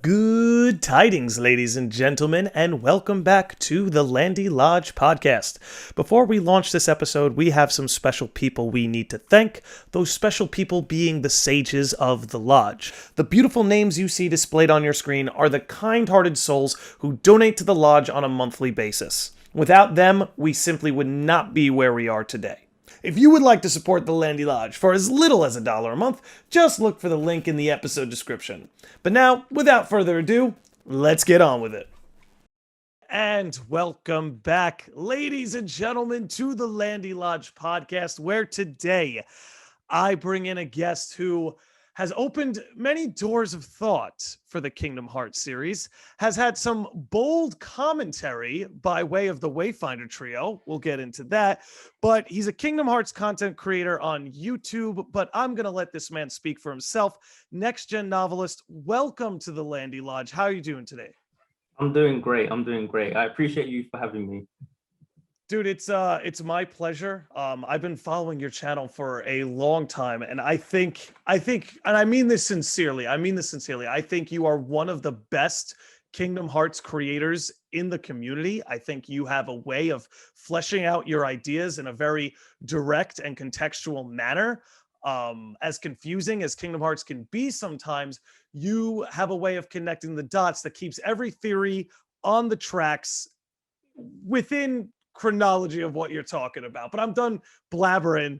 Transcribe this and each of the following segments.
Good tidings, ladies and gentlemen, and welcome back to the Landy Lodge podcast. Before we launch this episode, we have some special people we need to thank, those special people being the sages of the lodge. The beautiful names you see displayed on your screen are the kind-hearted souls who donate to the lodge on a monthly basis. Without them, we simply would not be where we are today. If you would like to support the Landy Lodge for as little as $1 a month, just look for the link in the episode description. But now, without further ado, let's get on with it. And welcome back, ladies and gentlemen, to the Landy Lodge podcast, where today I bring in a guest who has opened many doors of thought for the Kingdom Hearts series, has had some bold commentary by way of the Wayfinder trio. We'll get into that. But he's a Kingdom Hearts content creator on YouTube, but I'm going to let this man speak for himself. Next Gen Novelist, welcome to the Landy Lodge. How are you doing today? I'm doing great. I appreciate you for having me. Dude, it's my pleasure. I've been following your channel for a long time, and I think, and I mean this sincerely. I think you are one of the best Kingdom Hearts creators in the community. I think you have a way of fleshing out your ideas in a very direct and contextual manner. As confusing as Kingdom Hearts can be sometimes, you have a way of connecting the dots that keeps every theory on the tracks within chronology of what you're talking about. But I'm done blabbering.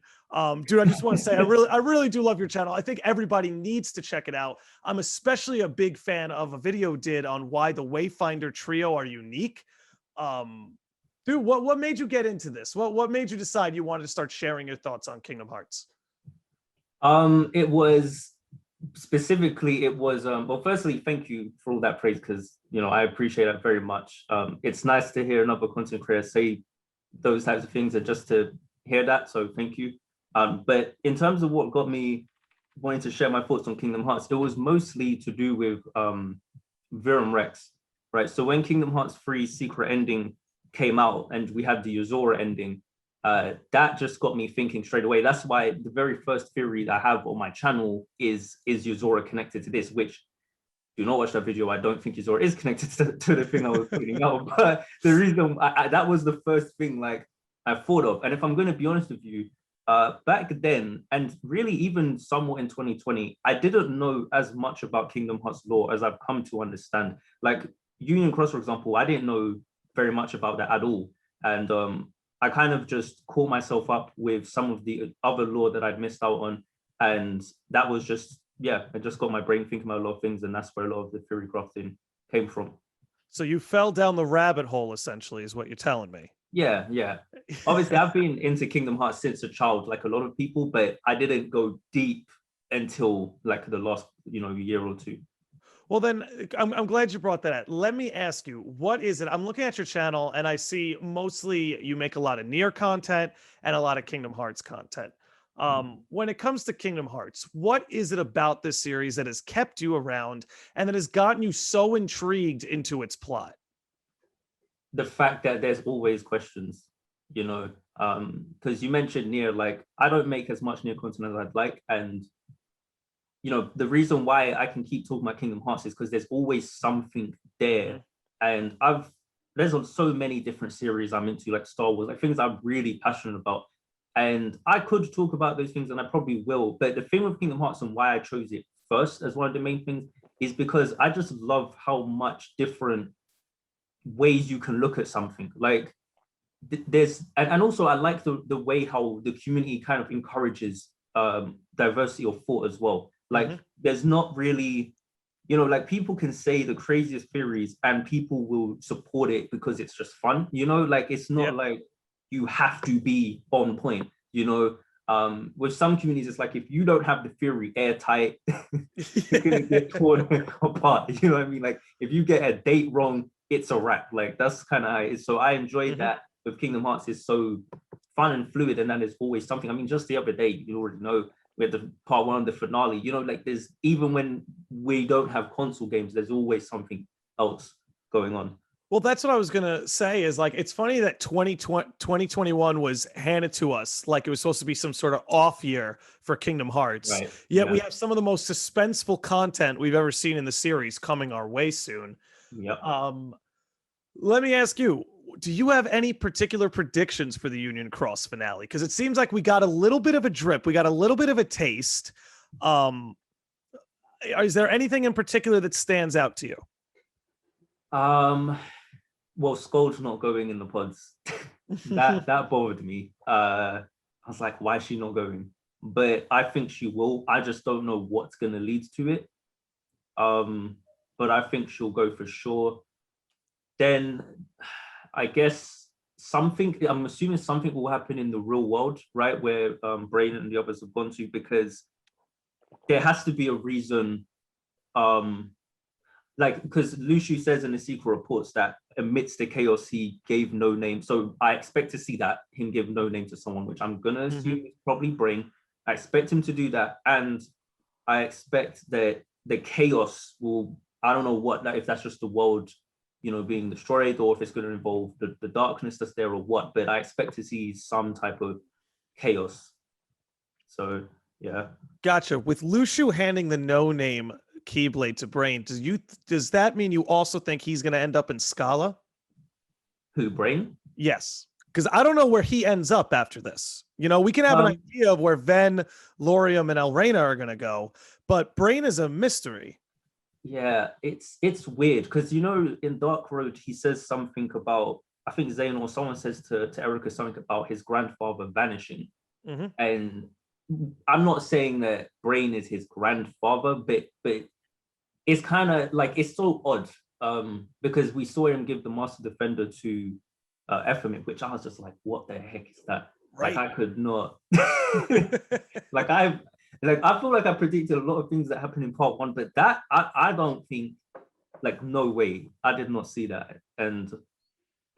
Dude, I just want to say I really do love your channel. I think everybody needs to check it out. I'm especially a big fan of a video you did on why the Wayfinder trio are unique. Dude, what made you get into this? What made you decide you wanted to start sharing your thoughts on Kingdom Hearts? It was well, firstly, thank you for all that praise, because I appreciate that very much. It's nice to hear another content creator say those types of things and just to hear that, so thank you. But in terms of what got me wanting to share my thoughts on Kingdom Hearts, it was mostly to do with Virum Rex, right? So when Kingdom Hearts 3 Secret Ending came out and we had the Yazora ending, that just got me thinking straight away. That's why the very first theory that I have on my channel is Yazora connected to this, which, do not watch that video. I don't think Yazora is connected to the thing I was putting out. But the reason that was the first thing like I thought of. And if I'm going to be honest with you, back then, and really even somewhat in 2020, I didn't know as much about Kingdom Hearts lore as I've come to understand. Like Union Cross, for example, I didn't know very much about that at all. And I kind of just caught myself up with some of the other lore that I'd missed out on. And that was just, it just got my brain thinking about a lot of things. And that's where a lot of the theory crafting came from. So you fell down the rabbit hole, essentially, is what you're telling me. Yeah. Obviously, I've been into Kingdom Hearts since a child, like a lot of people, but I didn't go deep until like the last, year or two. Well, then I'm glad you brought that up. Let me ask you, what is it? I'm looking at your channel and I see mostly you make a lot of Nier content and a lot of Kingdom Hearts content. When it comes to Kingdom Hearts, what is it about this series that has kept you around and that has gotten you so intrigued into its plot? The fact that there's always questions, because you mentioned Nier, like I don't make as much Nier content as I'd like, and the reason why I can keep talking about Kingdom Hearts is because there's always something there. And there's so many different series I'm into, like Star Wars, like things I'm really passionate about. And I could talk about those things and I probably will. But the thing with Kingdom Hearts and why I chose it first as one of the main things is because I just love how much different ways you can look at something. Like there's, and also I like the way how the community kind of encourages diversity of thought as well. Like there's not really, like people can say the craziest theories and people will support it because it's just fun, like it's not like you have to be on point, with some communities, it's like if you don't have the theory airtight, you're gonna get torn apart. You know what I mean? Like if you get a date wrong, it's a wrap. Like that's kind of how it is. So I enjoyed that with Kingdom Hearts. Is so fun and fluid, and then there's always something. I mean, just the other day, you already know, we had the part 1 of the finale, like there's, even when we don't have console games, there's always something else going on. Well, that's what I was gonna say. Is like it's funny that 2021 was handed to us like it was supposed to be some sort of off year for Kingdom Hearts. Right. Yet we Yeah. have some of the most suspenseful content we've ever seen in the series coming our way soon. Yep. Um, Let me ask you, do you have any particular predictions for the Union Cross finale? Because it seems like we got a little bit of a drip, we got a little bit of a taste. Um, is there anything in particular that stands out to you? Um, well, Skull's not going in the pods. That bothered me. I was like, why is she not going? But I think she will. I just don't know what's gonna lead to it. Um, but I think she'll go for sure. Then I guess something, I'm assuming something will happen in the real world, right? Where Brain and the others have gone to, because there has to be a reason. Um, like, because Luciu says in the sequel reports that amidst the chaos, he gave no name. So I expect to see that him give no name to someone, which I'm gonna assume is probably Brain. I expect him to do that. And I expect that the chaos will, I don't know what, that if that's just the world, being destroyed, or if it's going to involve the darkness that's there or what, but I expect to see some type of chaos. So yeah. Gotcha. With Luciu handing the no name Keyblade to Brain, does that mean you also think he's going to end up in Scala? Who, Brain? Yes. Because I don't know where he ends up after this. We can have an idea of where Ven, Lorium, and Elrena are going to go, but Brain is a mystery. Yeah, it's weird because in Dark Road he says something about, I think Zane or someone says to Erica something about his grandfather vanishing. Mm-hmm. And I'm not saying that Brain is his grandfather, but it's kind of like, it's so odd, because we saw him give the Master Defender to Ephemet, which I was just like, what the heck is that? Right. Like, I could not. like I feel like I predicted a lot of things that happened in part one, but that I don't think, like, no way, I did not see that. And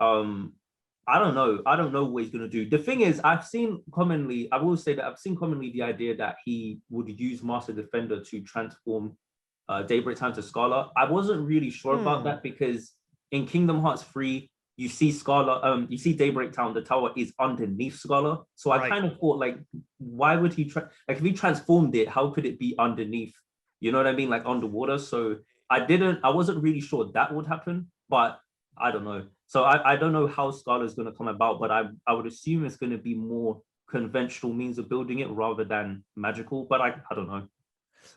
I don't know what he's gonna do. The thing is, I will say that I've seen commonly the idea that he would use Master Defender to transform Daybreak Time to Scala. I wasn't really sure about that, because in Kingdom Hearts 3, you see Scala, you see Daybreak Town, the tower is underneath Scala. So I kind of thought, like, why would he if he transformed it, how could it be underneath? You know what I mean? Like underwater. So I wasn't really sure that would happen, but I don't know. So I don't know how Scala is going to come about, but I would assume it's going to be more conventional means of building it rather than magical, but I don't know.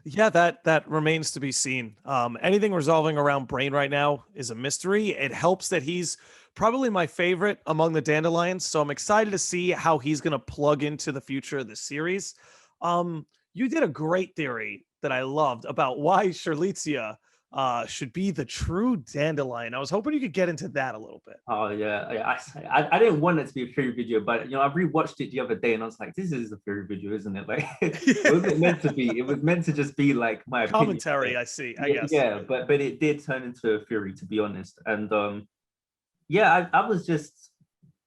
Yeah, that remains to be seen. Anything resolving around Brain right now is a mystery. It helps that he's probably my favorite among the Dandelions, so I'm excited to see how he's going to plug into the future of the series. You did a great theory that I loved about why Shirlizia should be the true Dandelion. I was hoping you could get into that a little bit. Oh yeah, I didn't want it to be a theory video, but I rewatched it the other day and I was like, this is a theory video, isn't it? Like, it wasn't meant to be. It was meant to just be like my Commentary. opinion. I see. I Yeah, guess. yeah, but it did turn into a theory, to be honest. And yeah, I was just,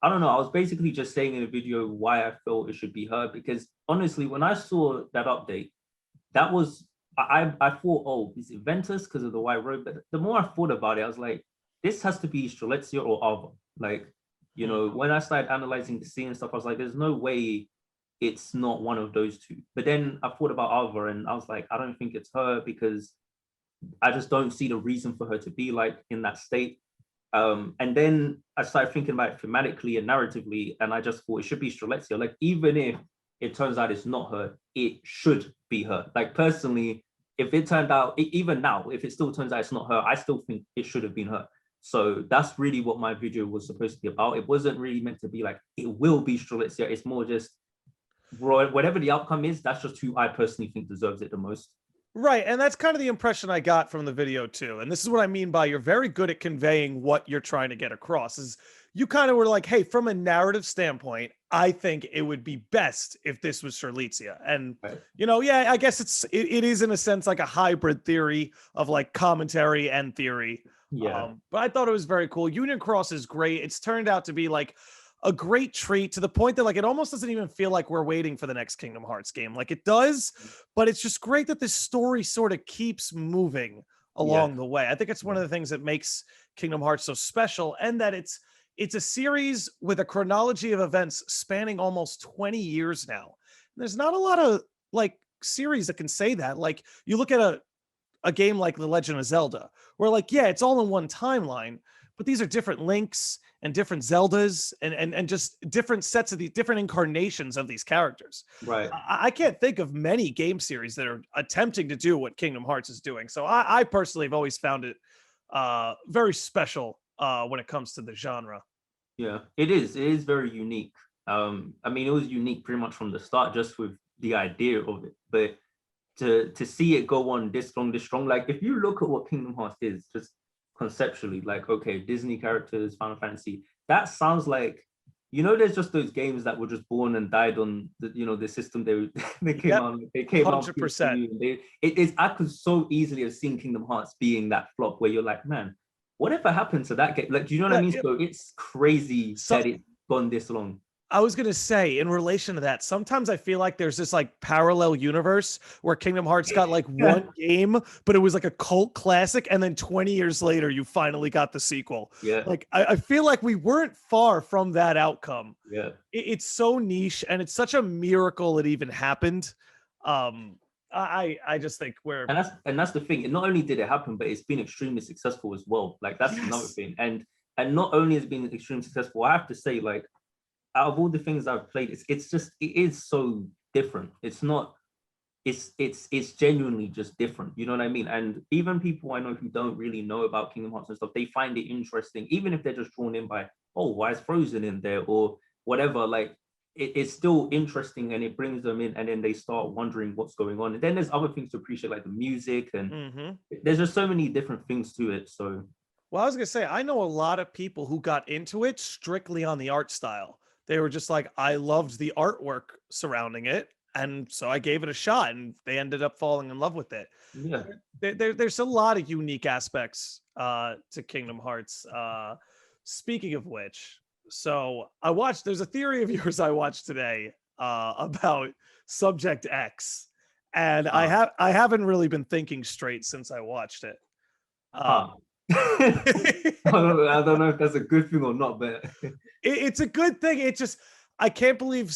I don't know. I was basically just saying in a video why I felt it should be her, because honestly, when I saw that update, that was, I thought, oh, is it Ventus because of the white robe? But the more I thought about it, I was like, this has to be Strelitzia or Alva. Like, when I started analyzing the scene and stuff, I was like, there's no way it's not one of those two. But then I thought about Alva and I was like, I don't think it's her, because I just don't see the reason for her to be like in that state. And then I started thinking about it thematically and narratively, and I just thought it should be Strelitzia. Like, even if it turns out it's not her, it should be her. Like, personally, if it turned out, even now, if it still turns out it's not her, I still think it should have been her. So that's really what my video was supposed to be about. It wasn't really meant to be like, it will be Strelitzia. It's more just, whatever the outcome is, that's just who I personally think deserves it the most. Right. And that's kind of the impression I got from the video too. And this is what I mean by you're very good at conveying what you're trying to get across is you kind of were like, hey, from a narrative standpoint, I think it would be best if this was Shirlizia. And, Right. Yeah, I guess it is in a sense like a hybrid theory of like commentary and theory. Yeah. But I thought it was very cool. Union Cross is great. It's turned out to be like a great treat to the point that like it almost doesn't even feel like we're waiting for the next Kingdom Hearts game. Like it does, but it's just great that this story sort of keeps moving Yeah. along the way. I think it's one of the things that makes Kingdom Hearts so special, and that it's a series with a chronology of events spanning almost 20 years now. There's not a lot of like series that can say that. Like you look at a game like The Legend of Zelda, where like, yeah, it's all in one timeline, but these are different links and different Zeldas and just different sets of the different incarnations of these characters. Right. I can't think of many game series that are attempting to do what Kingdom Hearts is doing. So I personally have always found it very special when it comes to the genre. Yeah, it is. It is very unique. I mean, it was unique pretty much from the start, just with the idea of it. But to see it go on this strong, like if you look at what Kingdom Hearts is, just conceptually, like okay, Disney characters, Final Fantasy, that sounds like, there's just those games that were just born and died on the system they came Yep, out, on 100%. PS2, and it is. I could so easily have seen Kingdom Hearts being that flop where you're like, man, whatever happened to that game? Like, do you know what I Yeah, mean? yep. So it's crazy So that it's gone this long. I was gonna say, in relation to that, sometimes I feel like there's this like parallel universe where Kingdom Hearts got like Yeah, one game, but it was like a cult classic, and then 20 years later, you finally got the sequel. yeah, Like I feel like we weren't far from that outcome. yeah. It's so niche, and it's such a miracle it even happened. I just think we're And that's the thing. And not only did it happen, but it's been extremely successful as well. Like that's another yes, thing. And not only has it been extremely successful, I have to say, like, out of all the things I've played, it is so different. It's not it's genuinely just different. You know what I mean? And even people I know who don't really know about Kingdom Hearts and stuff, they find it interesting, even if they're just drawn in by, oh, why is Frozen in there or whatever. Like it's still interesting and it brings them in, and then they start wondering what's going on. And then there's other things to appreciate, like the music, and hmm. there's just so many different things to it. So Well, I was gonna say, I know a lot of people who got into it strictly on the art style. They were just like, I loved the artwork surrounding it, and so I gave it a shot, and they ended up falling in love with it. yeah. There's a lot of unique aspects to Kingdom Hearts. Speaking of which, so I watched. There's a theory of yours I watched today about Subject X, and Uh, I haven't really been thinking straight since I watched it. huh. I don't know if that's a good thing or not, but It's a good thing. It just, I can't believe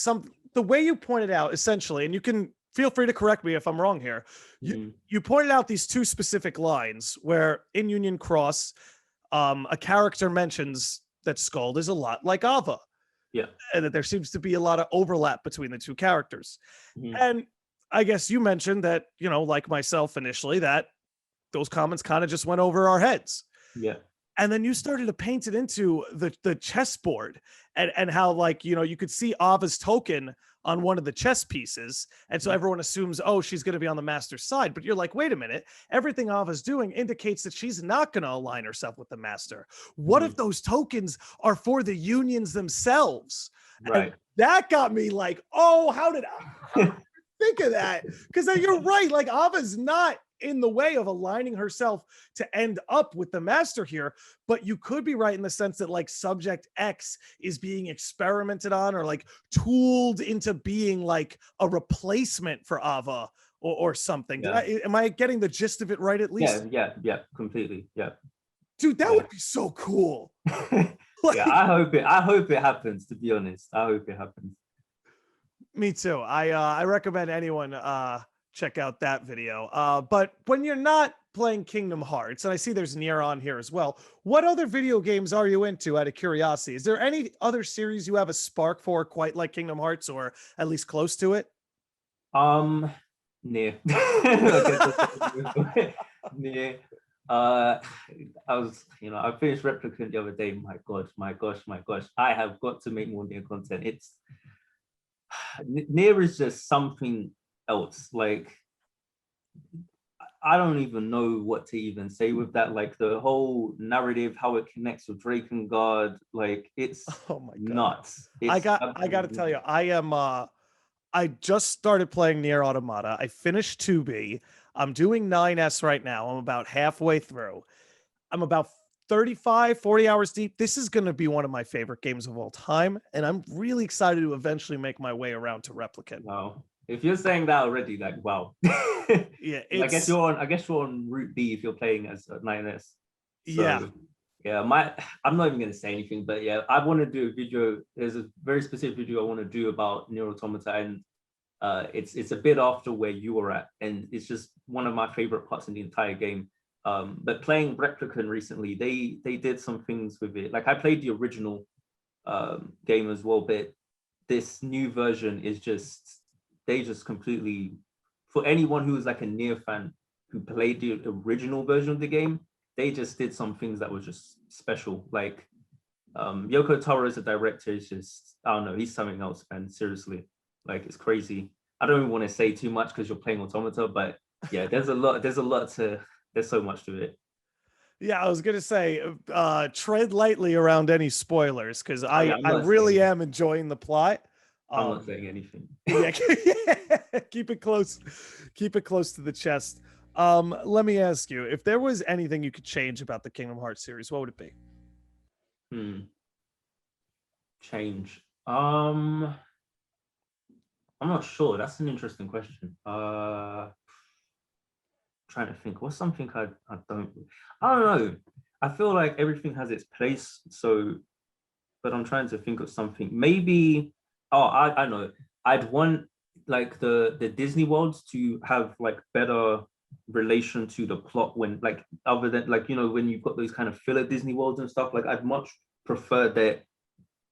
the way you pointed out essentially, and you can feel free to correct me if I'm wrong here. You mm, you pointed out these two specific lines where in Union Cross, a character mentions that Skuld is a lot like Ava, yeah. and that there seems to be a lot of overlap between the two characters. Mm, And I guess you mentioned that, like myself initially, that those comments kind of just went over our heads, yeah. and then you started to paint it into the chessboard, and how, like, you could see Ava's token on one of the chess pieces, and so Mm, everyone assumes, oh, she's going to be on the master's side, but you're like, wait a minute, everything Ava's doing indicates that she's not going to align herself with the master. What if mm, those tokens are for the unions themselves? And right. that got me like, oh, how did I think of that? Because you're right, like Ava's not in the way of aligning herself to end up with the master here, but you could be right in the sense that like Subject X is being experimented on, or like tooled into being like a replacement for Ava, or something. Yeah. Am I getting the gist of it right at Yeah, least? yeah, yeah, completely. Yeah. Dude, that Yeah. would be so cool. Yeah, Like, I hope it happens, to be honest. I hope it happens. me too. I recommend anyone check out that video. But when you're not playing Kingdom Hearts, and I see there's Nier on here as well, what other video games are you into out of curiosity? Is there any other series you have a spark for quite like Kingdom Hearts, or at least close to it? Um Near. I guess that's near. Uh I was, I finished Replicant the other day. My gosh, my gosh, my gosh. I have got to make more Near content. Near is just something else. Like I don't even know what to even say with that. Like the whole narrative, how it connects with Drakengard, like it's Oh my god. nuts. It's I got to absolutely tell you, nuts. I just started playing Nier Automata. I finished 2B. I'm doing 9S right now. I'm about halfway through. I'm about 35, 40 hours deep. This is going to be one of my favorite games of all time. And I'm really excited to eventually make my way around to Replicant. Wow. If you're saying that already, like wow. Yeah, I guess you're on route B if you're playing as a 9S. yeah. So yeah, I'm not even gonna say anything, but yeah, I want to do a video. There's a very specific video I want to do about Nier Automata, and it's a bit after where you were at, and it's just one of my favorite parts in the entire game. But playing Replicant recently, they did some things with it. Like I played the original game as well, but this new version is just they just completely, for anyone who is like a Nier fan who played the original version of the game, they just did some things that were just special. Like Yoko Taro as a director is just, I don't know, he's something else, man. Seriously, like it's crazy. I don't even want to say too much because you're playing Automata, but yeah, there's so much to it. Yeah, I was gonna say, tread lightly around any spoilers because Oh yeah, I really am enjoying the plot. I'm not saying anything. Yeah, keep it close, keep it close to the chest. Let me ask you, if there was anything you could change about the Kingdom Hearts series, what would it be? Change. I'm not sure. That's an interesting question. Trying to think. What's something I don't know. I feel like everything has its place. So, but I'm trying to think of something. Maybe. Oh, I know. I'd want like the Disney worlds to have like better relation to the plot when like other than like when you've got those kind of filler Disney worlds and stuff. Like I'd much prefer that.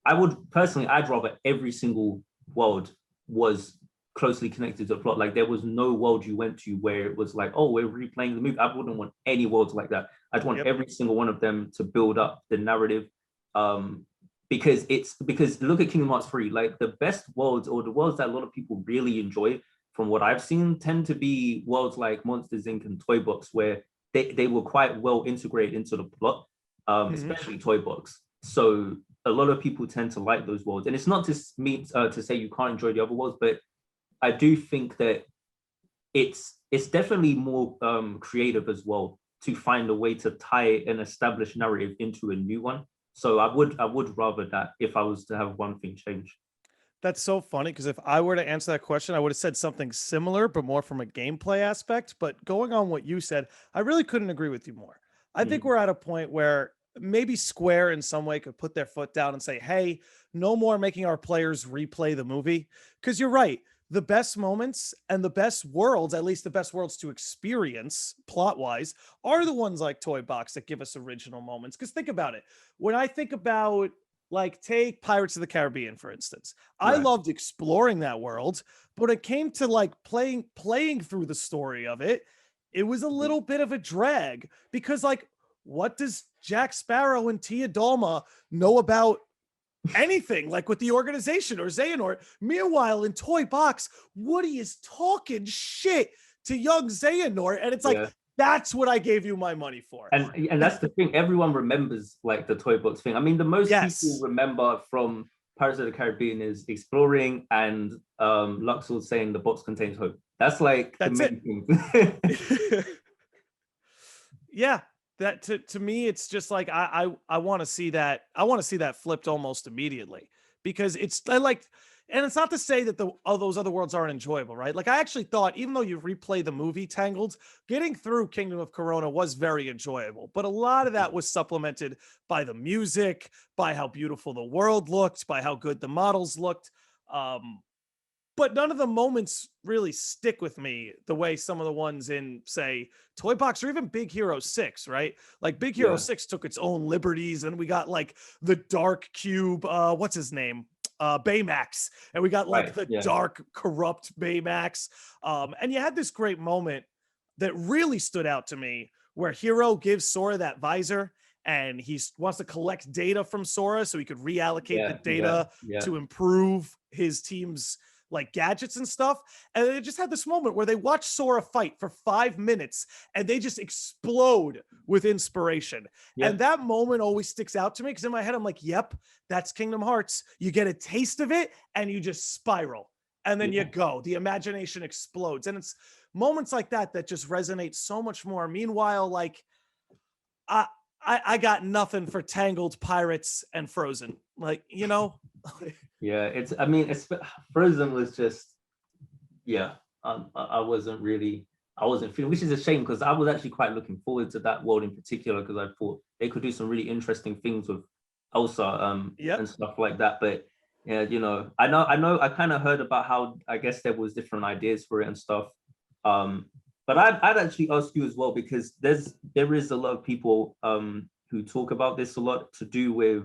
I would personally, I'd rather every single world was closely connected to the plot. Like there was no world you went to where it was like, oh, we're replaying the movie. I wouldn't want any worlds like that. I'd want Yep. every single one of them to build up the narrative. Because look at Kingdom Hearts 3, like the best worlds or the worlds that a lot of people really enjoy from what I've seen tend to be worlds like Monsters Inc. and Toy Box, where they were quite well integrated into the plot, Mhm. especially Toy Box. So a lot of people tend to like those worlds. And it's not to mean to say you can't enjoy the other worlds, but I do think that it's definitely more creative as well to find a way to tie an established narrative into a new one. So I would rather that if I was to have one thing change. That's so funny because if I were to answer that question, I would have said something similar, but more from a gameplay aspect. But going on what you said, I really couldn't agree with you more. I think Mm. we're at a point where maybe Square in some way could put their foot down and say, hey, no more making our players replay the movie. Because you're right. The best moments and the best worlds, at least the best worlds to experience plot wise, are the ones like Toy Box that give us original moments. Because think about it. When I think about, like, take Pirates of the Caribbean, for instance, I Right. loved exploring that world, but it came to like playing through the story of it, it was a Mhm. little bit of a drag because like what does Jack Sparrow and Tia Dalma know about anything like with the organization or Xehanort? Meanwhile, in Toy Box, Woody is talking shit to young Xehanort, and it's like Yeah. that's what I gave you my money for. And that's the thing. Everyone remembers like the toy box thing. I mean, the most people Yes. remember from Pirates of the Caribbean is exploring and Luxor saying the box contains hope. That's like the That's it. main thing. Yeah, that to me it's just like I want to see that, I want to see that flipped almost immediately because it's I like, and it's not to say that the all those other worlds aren't enjoyable, right? Like I actually thought even though you replay the movie Tangled, getting through Kingdom of Corona was very enjoyable, but a lot of that was supplemented by the music, by how beautiful the world looked, by how good the models looked. um but none of the moments really stick with me the way some of the ones in, say, Toy Box or even Big Hero 6, right? Like Big Hero Yeah. 6 took its own liberties and we got like the Dark Cube, what's his name? Baymax. And we got like Right. the Yeah. dark, corrupt Baymax. And you had this great moment that really stood out to me where Hero gives Sora that visor and he wants to collect data from Sora so he could reallocate the Yeah. Yeah. data Yeah. to improve his team's like gadgets and stuff. And they just had this moment where they watch Sora fight for 5 minutes and they just explode with inspiration. Yeah. And that moment always sticks out to me because in my head, I'm like, yep, that's Kingdom Hearts. You get a taste of it and you just spiral. And then you Yeah. go, the imagination explodes. And it's moments like that that just resonate so much more. Meanwhile, like, I, I got nothing for Tangled, Pirates, and Frozen. Like, Yeah. It's. I mean, it's Frozen was just. yeah, I wasn't really, I wasn't feeling, which is a shame because I was actually quite looking forward to that world in particular because I thought they could do some really interesting things with Elsa and Yep. stuff like that. But yeah, I kind of heard about how I guess there was different ideas for it and stuff. Um, but I'd actually ask you as well because there is a lot of people who talk about this a lot to do with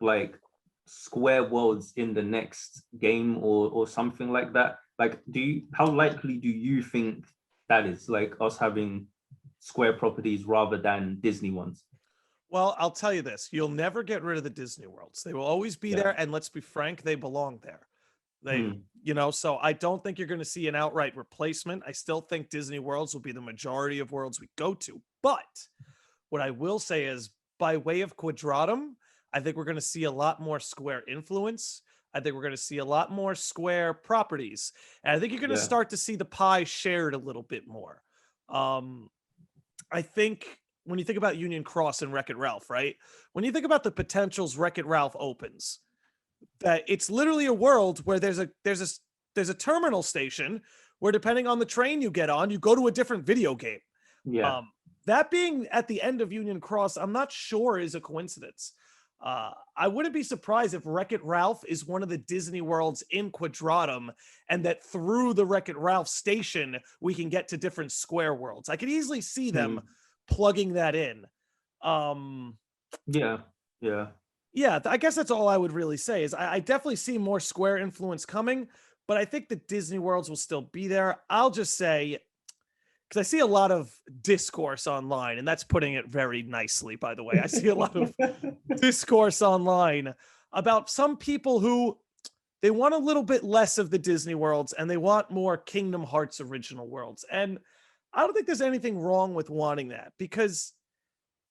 like square worlds in the next game or something like that. Like, how likely do you think that is? Like us having square properties rather than Disney ones? Well, I'll tell you this: you'll never get rid of the Disney worlds. They will always be Yeah. there, and let's be frank, they belong there. They, Hmm. so I don't think you're going to see an outright replacement. I still think Disney worlds will be the majority of worlds we go to. But what I will say is, by way of Quadratum, I think we're going to see a lot more Square influence. I think we're going to see a lot more Square properties. And I think you're going to Yeah. start to see the pie shared a little bit more. Um, I think when you think about Union Cross and Wreck It Ralph, right? When you think about the potentials Wreck It Ralph opens, that it's literally a world where there's a terminal station where depending on the train you get on, you go to a different video game. Yeah. Um, that being at the end of Union Cross, I'm not sure is a coincidence. I wouldn't be surprised if Wreck-It Ralph is one of the Disney worlds in Quadratum, and that through the Wreck-It Ralph station, we can get to different Square worlds. I could easily see them Hmm. plugging that in. Um, Yeah. Yeah. yeah, I guess that's all I would really say is I definitely see more Square influence coming, but I think the Disney worlds will still be there. I'll just say, because I see a lot of discourse online, and that's putting it very nicely, by the way. I see a lot of discourse online about some people who they want a little bit less of the Disney worlds and they want more Kingdom Hearts original worlds. And I don't think there's anything wrong with wanting that because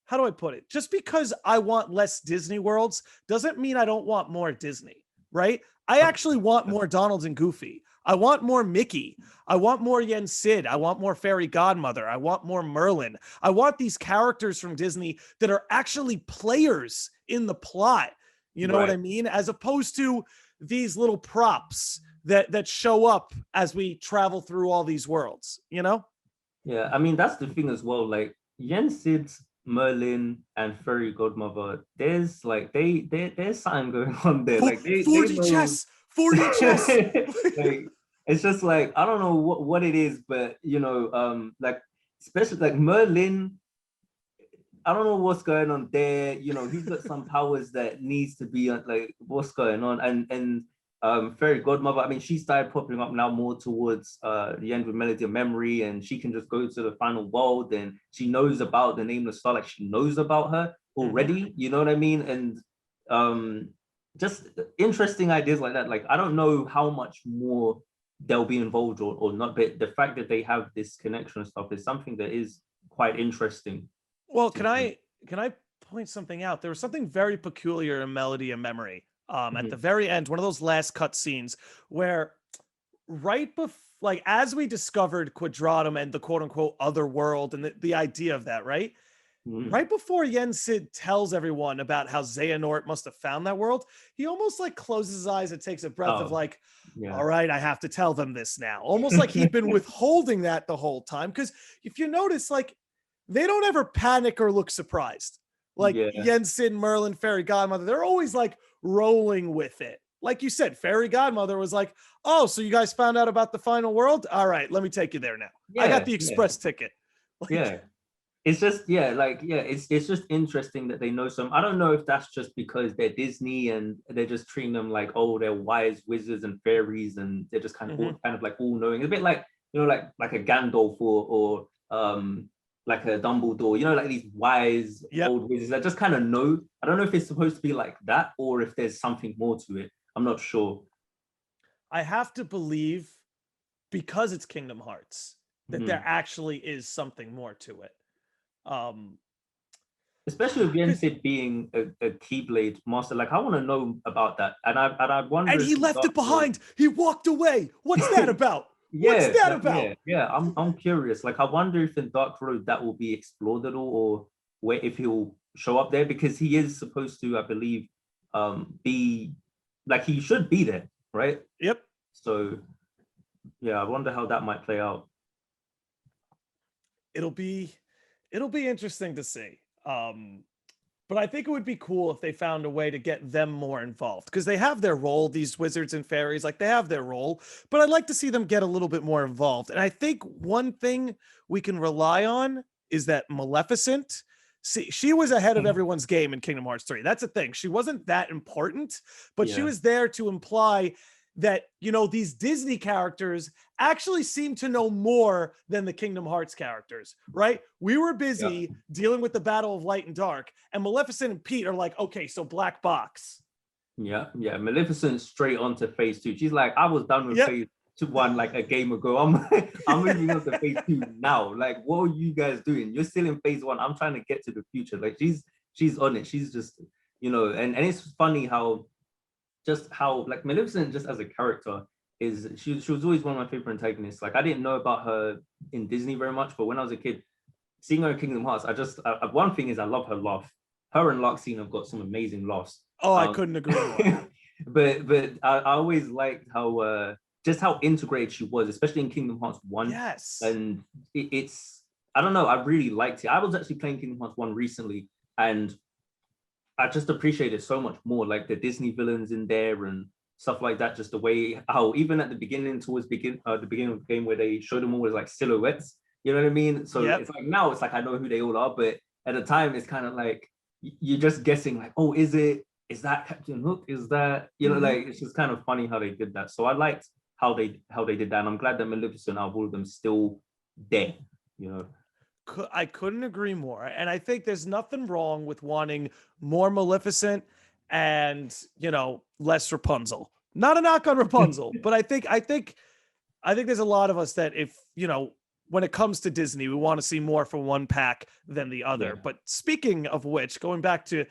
how do I put it? Just because I want less Disney worlds doesn't mean I don't want more Disney, right? I actually want more Donald and Goofy. I want more Mickey. I want more Yen Sid. I want more Fairy Godmother. I want more Merlin. I want these characters from Disney that are actually players in the plot. You know what Right. I mean? As opposed to these little props that show up as we travel through all these worlds, you know? Yeah. I mean, that's the thing as well. Like Yen Sid's Merlin and Fairy Godmother, there's like there's something going on there. Like they 40 know. chess, 40 chess. Like it's just like I don't know what it is, but like especially like Merlin, I don't know what's going on there. He's got some powers that needs to be like what's going on, and Fairy Godmother. I mean, she started popping up now more towards the end with Melody of Memory, and she can just go to the final world, and she knows about the Nameless Star, like she knows about her Mm-hmm. already. You know what I mean? And um, just interesting ideas like that. Like I don't know how much more they'll be involved or not, but the fact that they have this connection and stuff is something that is quite interesting Well, to can me. I point something out? There was something very peculiar in Melody and Memory. At the Mhm. very end, one of those last cut scenes where right before, like as we discovered Quadratum and the quote unquote other world and the idea of that, right? Mhm. Right before Yen Sid tells everyone about how Xehanort must have found that world, he almost like closes his eyes and takes a breath of Oh, like, yeah. all right, I have to tell them this now. Almost like he'd been withholding that the whole time. Because if you notice, like, they don't ever panic or look surprised. Like Yeah. Yen Sid, Merlin, Fairy Godmother, they're always like rolling with it. Like you said, Fairy Godmother was like, oh, so you guys found out about the final world? All right, let me take you there now. I got Yeah. the Yeah. express ticket. Like, Yeah. It's just it's just interesting that they know some. I don't know if that's just because they're Disney and they're just treating them like, oh, they're wise wizards and fairies and they're just mhm. kind of like all knowing. It's a bit like like a Gandalf or like a Dumbledore. Like these wise Yep. old wizards that just kind of know. I don't know if it's supposed to be like that or if there's something more to it. I'm not sure. I have to believe because it's Kingdom Hearts that there Mhm. actually is something more to it. Um, Especially with because Yensid being a Keyblade master, like I want to know about that, and I wonder and if he in left Dark it World, behind. He walked away. What's that about? What's yeah, that about? I'm curious. Like I wonder if in Dark Road that will be explored at all, or where if he'll show up there because he is supposed to, I believe, be like he should be there, right? Yep. So Yeah, I wonder how that might play out. It'll be it'll be interesting to see. But I think it would be cool if they found a way to get them more involved because they have their role, these wizards and fairies, like they have their role. But I'd like to see them get a little bit more involved. And I think one thing we can rely on is that Maleficent, see, she was ahead of everyone's game in Kingdom Hearts 3. That's the thing. She wasn't that important, but she Yeah, was there to imply that, these Disney characters actually seem to know more than the Kingdom Hearts characters, right? We were yeah, busy dealing with the Battle of Light and Dark, and Maleficent and Pete are like, okay, so black box. yeah. Maleficent straight onto phase two. She's like, I was done with Yep. phase two one like a game ago. I'm moving on to phase two now. Like, what are you guys doing? You're still in phase one. I'm trying to get to the future. Like, she's on it. She's just, and it's funny how just how like Maleficent just as a character is she was always one of my favorite antagonists. Like I didn't know about her in Disney very much, but when I was a kid, seeing her in Kingdom Hearts, one thing is I love her laugh. Her and Larxene have got some amazing laughs. Oh, I couldn't agree more. but I always liked how just how integrated she was, especially in Kingdom Hearts 1. Yes. And it's I don't know, I really liked it. I was actually playing Kingdom Hearts 1 recently, and I just appreciate it so much more, like the Disney villains in there and stuff like that. Just the way how even at the beginning, towards the beginning of the game, where they showed them all as like silhouettes. You know what I mean? So Yep. it's like now it's like I know who they all are, but at the time it's kind of like you're just guessing, like, oh, is that Captain Hook? Is that like it's just kind of funny how they did that. So I liked how they did that, and I'm glad that Maleficent out of all of them still there. You know. I couldn't agree more. And I think there's nothing wrong with wanting more Maleficent and, less Rapunzel. Not a knock on Rapunzel, but I think there's a lot of us that if, when it comes to Disney, we want to see more from one pack than the other. Yeah. But speaking of which, going back to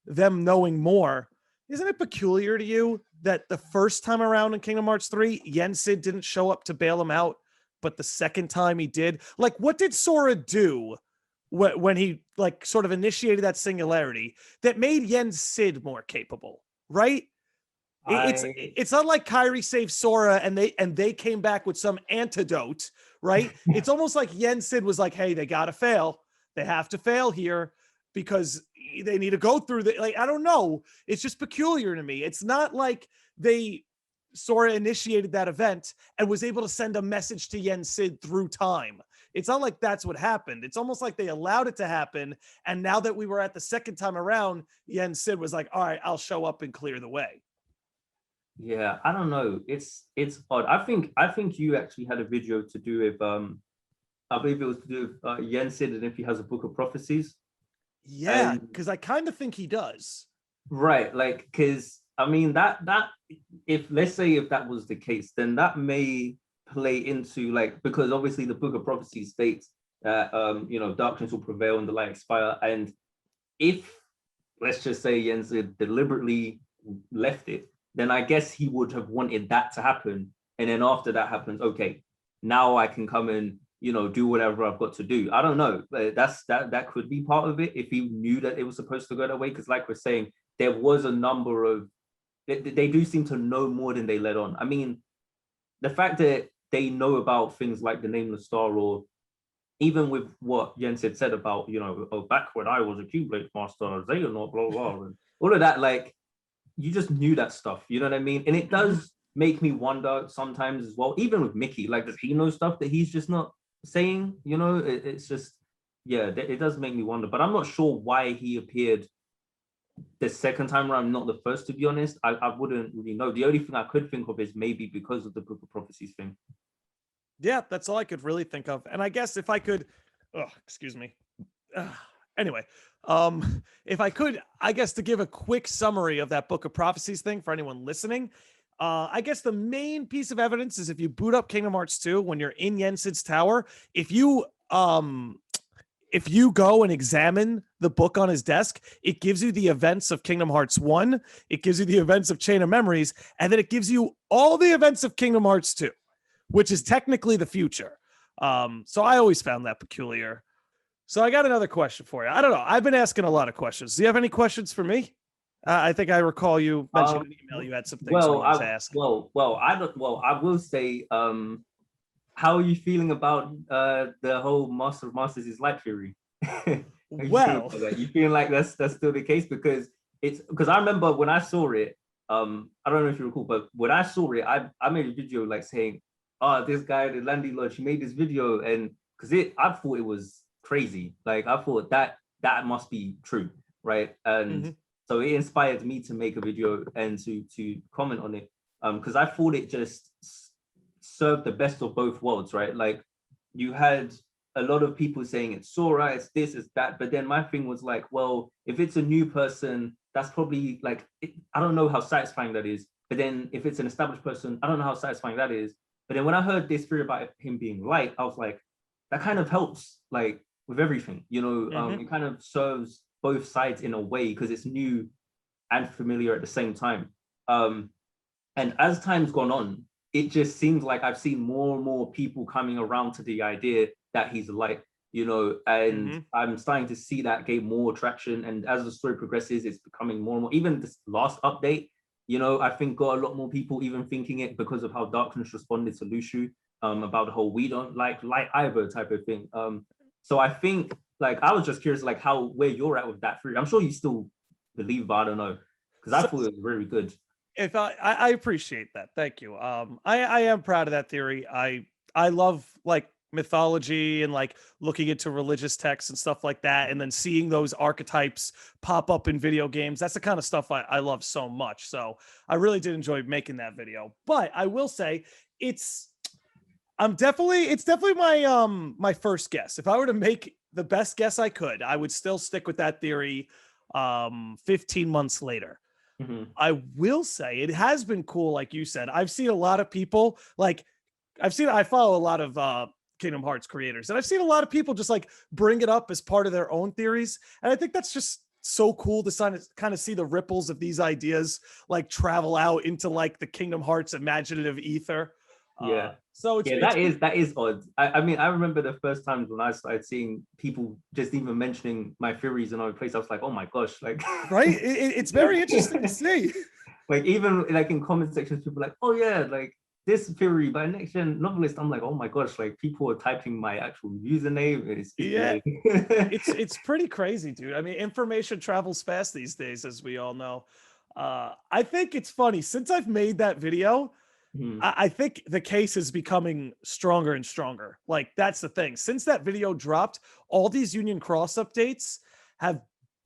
them knowing more, isn't it peculiar to you that the first time around in Kingdom Hearts 3, Yen Sid didn't show up to bail him out, but the second time he did? Like, what did Sora do when he like sort of initiated that singularity that made Yen Sid more capable, right? It's I it's not like Kyrie saved Sora and they came back with some antidote, right? It's almost like Yen Sid was like, hey, they gotta fail. They have to fail here because they need to go through the like, I don't know. It's just peculiar to me. It's not like they Sora initiated that event and was able to send a message to Yen Sid through time. It's not like that's what happened. It's almost like they allowed it to happen. And now that we were at the second time around, Yen Sid was like, all right, I'll show up and clear the way. Yeah, I don't know. It's odd. I think you actually had a video to do with I believe it was to do with Yensid and if he has a book of prophecies. Yeah, And because I kind of think he does. right, like because I mean that if let's say if that was the case, then that may play into like because obviously the book of prophecies states that darkness will prevail and the light expire. And if let's just say Yensid deliberately left it, then I guess he would have wanted that to happen. And then after that happens, okay, now I can come and do whatever I've got to do. I don't know. That could be part of it if he knew that it was supposed to go that way. Because like we're saying, there was a number of they do seem to know more than they let on. I mean, the fact that they know about things like the Nameless Star, or even with what Jens had said about, back when I was a Keyblade Master, they are not blah, blah, blah, and all of that, like, you just knew that stuff, you know what I mean? And it does make me wonder sometimes as well, even with Mickey, like, does he know stuff that he's just not saying? It's just, yeah, it does make me wonder, but I'm not sure why he appeared the second time around, not the first, to be honest. I wouldn't really know. The only thing I could think of is maybe because of the Book of Prophecies thing. Yeah, that's all I could really think of. And I guess if I could, excuse me. Anyway, if I could, I guess to give a quick summary of that Book of Prophecies thing for anyone listening, I guess the main piece of evidence is if you boot up Kingdom Hearts 2 when you're in Yensid's tower, if you go and examine the book on his desk, it gives you the events of Kingdom Hearts 1, it gives you the events of Chain of Memories, and then it gives you all the events of Kingdom Hearts 2, which is technically the future. So I always found that peculiar. So I got another question for you. I don't know. I've been asking a lot of questions. Do you have any questions for me? I think I recall you mentioned in an email you had some things you wanted to ask. I don't. Well, I will say, how are you feeling about the whole Master of Masters is light theory? How you feel Well, about that? You feeling like that's still the case? Because I remember when I saw it, I don't know if you recall, but when I saw it, I made a video like saying, "Oh, this guy, the Landy Lodge, he made this video," and I thought it was crazy. Like I thought that must be true, right? And mhm. so it inspired me to make a video and to comment on it, because I thought it just served the best of both worlds, right? Like you had a lot of people saying it's Sora, it's this, it's that. But then my thing was like, well, if it's a new person, that's probably like, I don't know how satisfying that is. But then if it's an established person, I don't know how satisfying that is. But then when I heard this theory about him being light, I was like, that kind of helps, like with everything, it kind of serves both sides in a way because it's new and familiar at the same time. Um, and as time's gone on, it just seems like I've seen more and more people coming around to the idea that he's light, and I'm starting to see that gain more traction. And as the story progresses, it's becoming more and more. Even this last update, I think got a lot more people even thinking it because of how Darkness responded to Lushu, about the whole "we don't like light either" type of thing. So I think, like, I was just curious, like, where you're at with that theory. I'm sure you still believe, but I don't know, because I So thought it was very good. if I appreciate that. Thank you. I am proud of that theory. I love like mythology and like looking into religious texts and stuff like that, and then seeing those archetypes pop up in video games. That's the kind of stuff I love so much. So I really did enjoy making that video. But I will say it's it's definitely my first guess. If I were to make the best guess I could, I would still stick with that theory 15 months later. Mhm. I will say it has been cool, like you said. I've seen a lot of people like I follow a lot of Kingdom Hearts creators, and I've seen a lot of people just like bring it up as part of their own theories. And I think that's just so cool to kind of see the ripples of these ideas like travel out into like the Kingdom Hearts imaginative ether. Yeah. So Yeah, it's that is odd. I mean, I remember the first times when I started seeing people just even mentioning my theories in other places. I was like, oh my gosh, like, right. It's very interesting to see. like even like in comment sections, people are like, oh yeah, like this theory by next gen novelist. I'm like, oh my gosh, like people are typing my actual username. It's Yeah, weird. it's pretty crazy, dude. I mean, information travels fast these days, as we all know. I think it's funny since I've made that video. Hmm. I think the case is becoming stronger and stronger. Like that's the thing. Since that video dropped, all these Union Cross updates have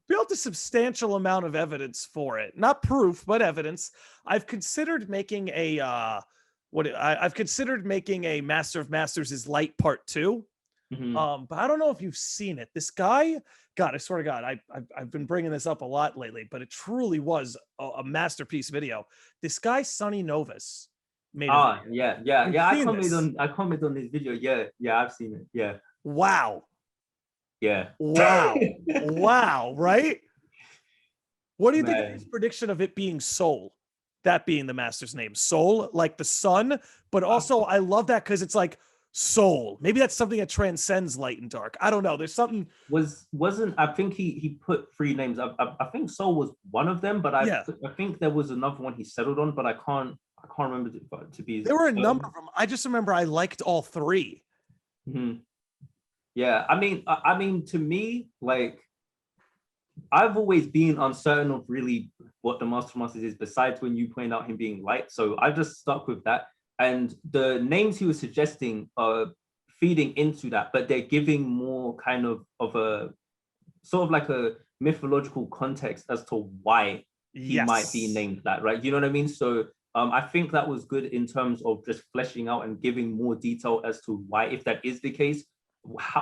built a substantial amount of evidence for it. Not proof, but evidence. I've considered making a I've considered making a Master of Masters is Light Part 2. Hmm. But I don't know if you've seen it. This guy, God, I swear to God, I've been bringing this up a lot lately, but it truly was a masterpiece video. This guy, Sonny Novus, made a Ah, video. yeah, yeah, You've yeah. seen this. I commented on this video. Yeah, yeah, I've seen it. Yeah, Wow. yeah. Wow. Wow. Right? What do you think of his Man. prediction of it being Soul? That being the master's name. Soul, like the sun, but I, also I love that because it's like soul. Maybe that's something that transcends light and dark. I don't know. There's something. wasn't I think he put three names. I think Soul was one of them, but Yeah. I think there was another one he settled on, but I can't remember to be There were a number certain. of them. I just remember I liked all three. Mhm. Yeah, I mean to me, like I've always been uncertain of really what the Master Masters is, besides when you point out him being light. So I just stuck with that. And the names he was suggesting are feeding into that, but they're giving more kind of a sort of like a mythological context as to why he might be Yes. named that, right? You know what I mean? So I think that was good in terms of just fleshing out and giving more detail as to why, if that is the case,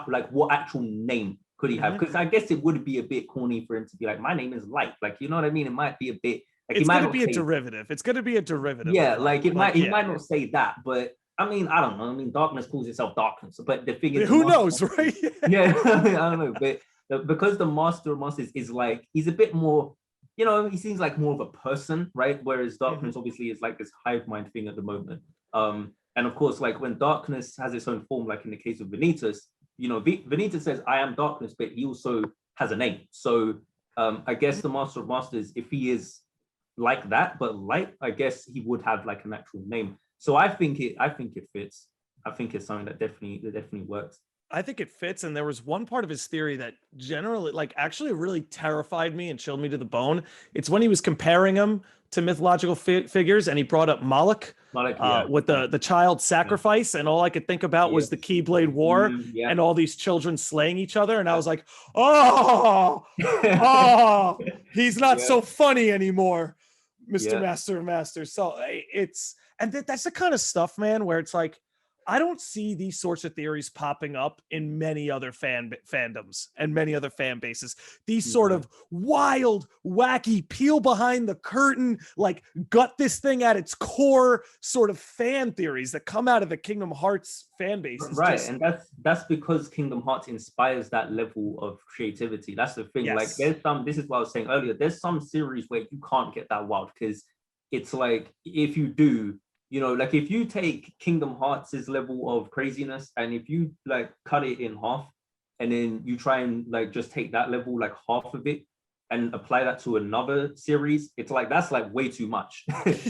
like what actual name could he have? Mhm. Because I guess it would be a bit corny for him to be like, my name is Light. Like, you know what I mean? It might be a bit like he It's might going to not be a say, derivative. It's going to be a derivative of yeah, light. like it might Like, he yeah. might not say that, but I mean, I don't know. I mean, darkness calls itself darkness, but the thing is, the Who master, knows, right? yeah, I don't know, but because the master of masters is like he's a bit more, he seems like more of a person, right? Whereas Mhm. darkness obviously is like this hive mind thing at the moment. And of course, like when darkness has its own form, like in the case of Vanitas, Vanitas says, "I am darkness," but he also has a name. So I guess the Master of Masters, if he is like that, but light, I guess he would have like an actual name. So I think it fits. I think it's something that definitely works. I think it fits. And there was one part of his theory that generally, like, actually really terrified me and chilled me to the bone. It's when he was comparing him to mythological figures, and he brought up Moloch, Not like yeah, with yeah, the child yeah, sacrifice, and all I could think about was the yes, Keyblade War yeah, and all these children slaying each other, and I yeah, was like, oh, oh, he's not yeah, so funny anymore, Mr. yeah. Master of Masters. So it's and that's the kind of stuff, man, where it's like I don't see these sorts of theories popping up in many other fandoms and many other fan bases. These sort No. of wild, wacky, peel behind the curtain, like gut this thing at its core sort of fan theories that come out of the Kingdom Hearts fan base is Right, just and that's because Kingdom Hearts inspires that level of creativity. That's the thing. Like, yes. there's some. This is what I was saying earlier. There's some series where you can't get that wild because it's like if you do, like if you take Kingdom Hearts' level of craziness and if you like cut it in half, and then you try and like just take that level, like half of it, and apply that to another series, it's like that's like way too much,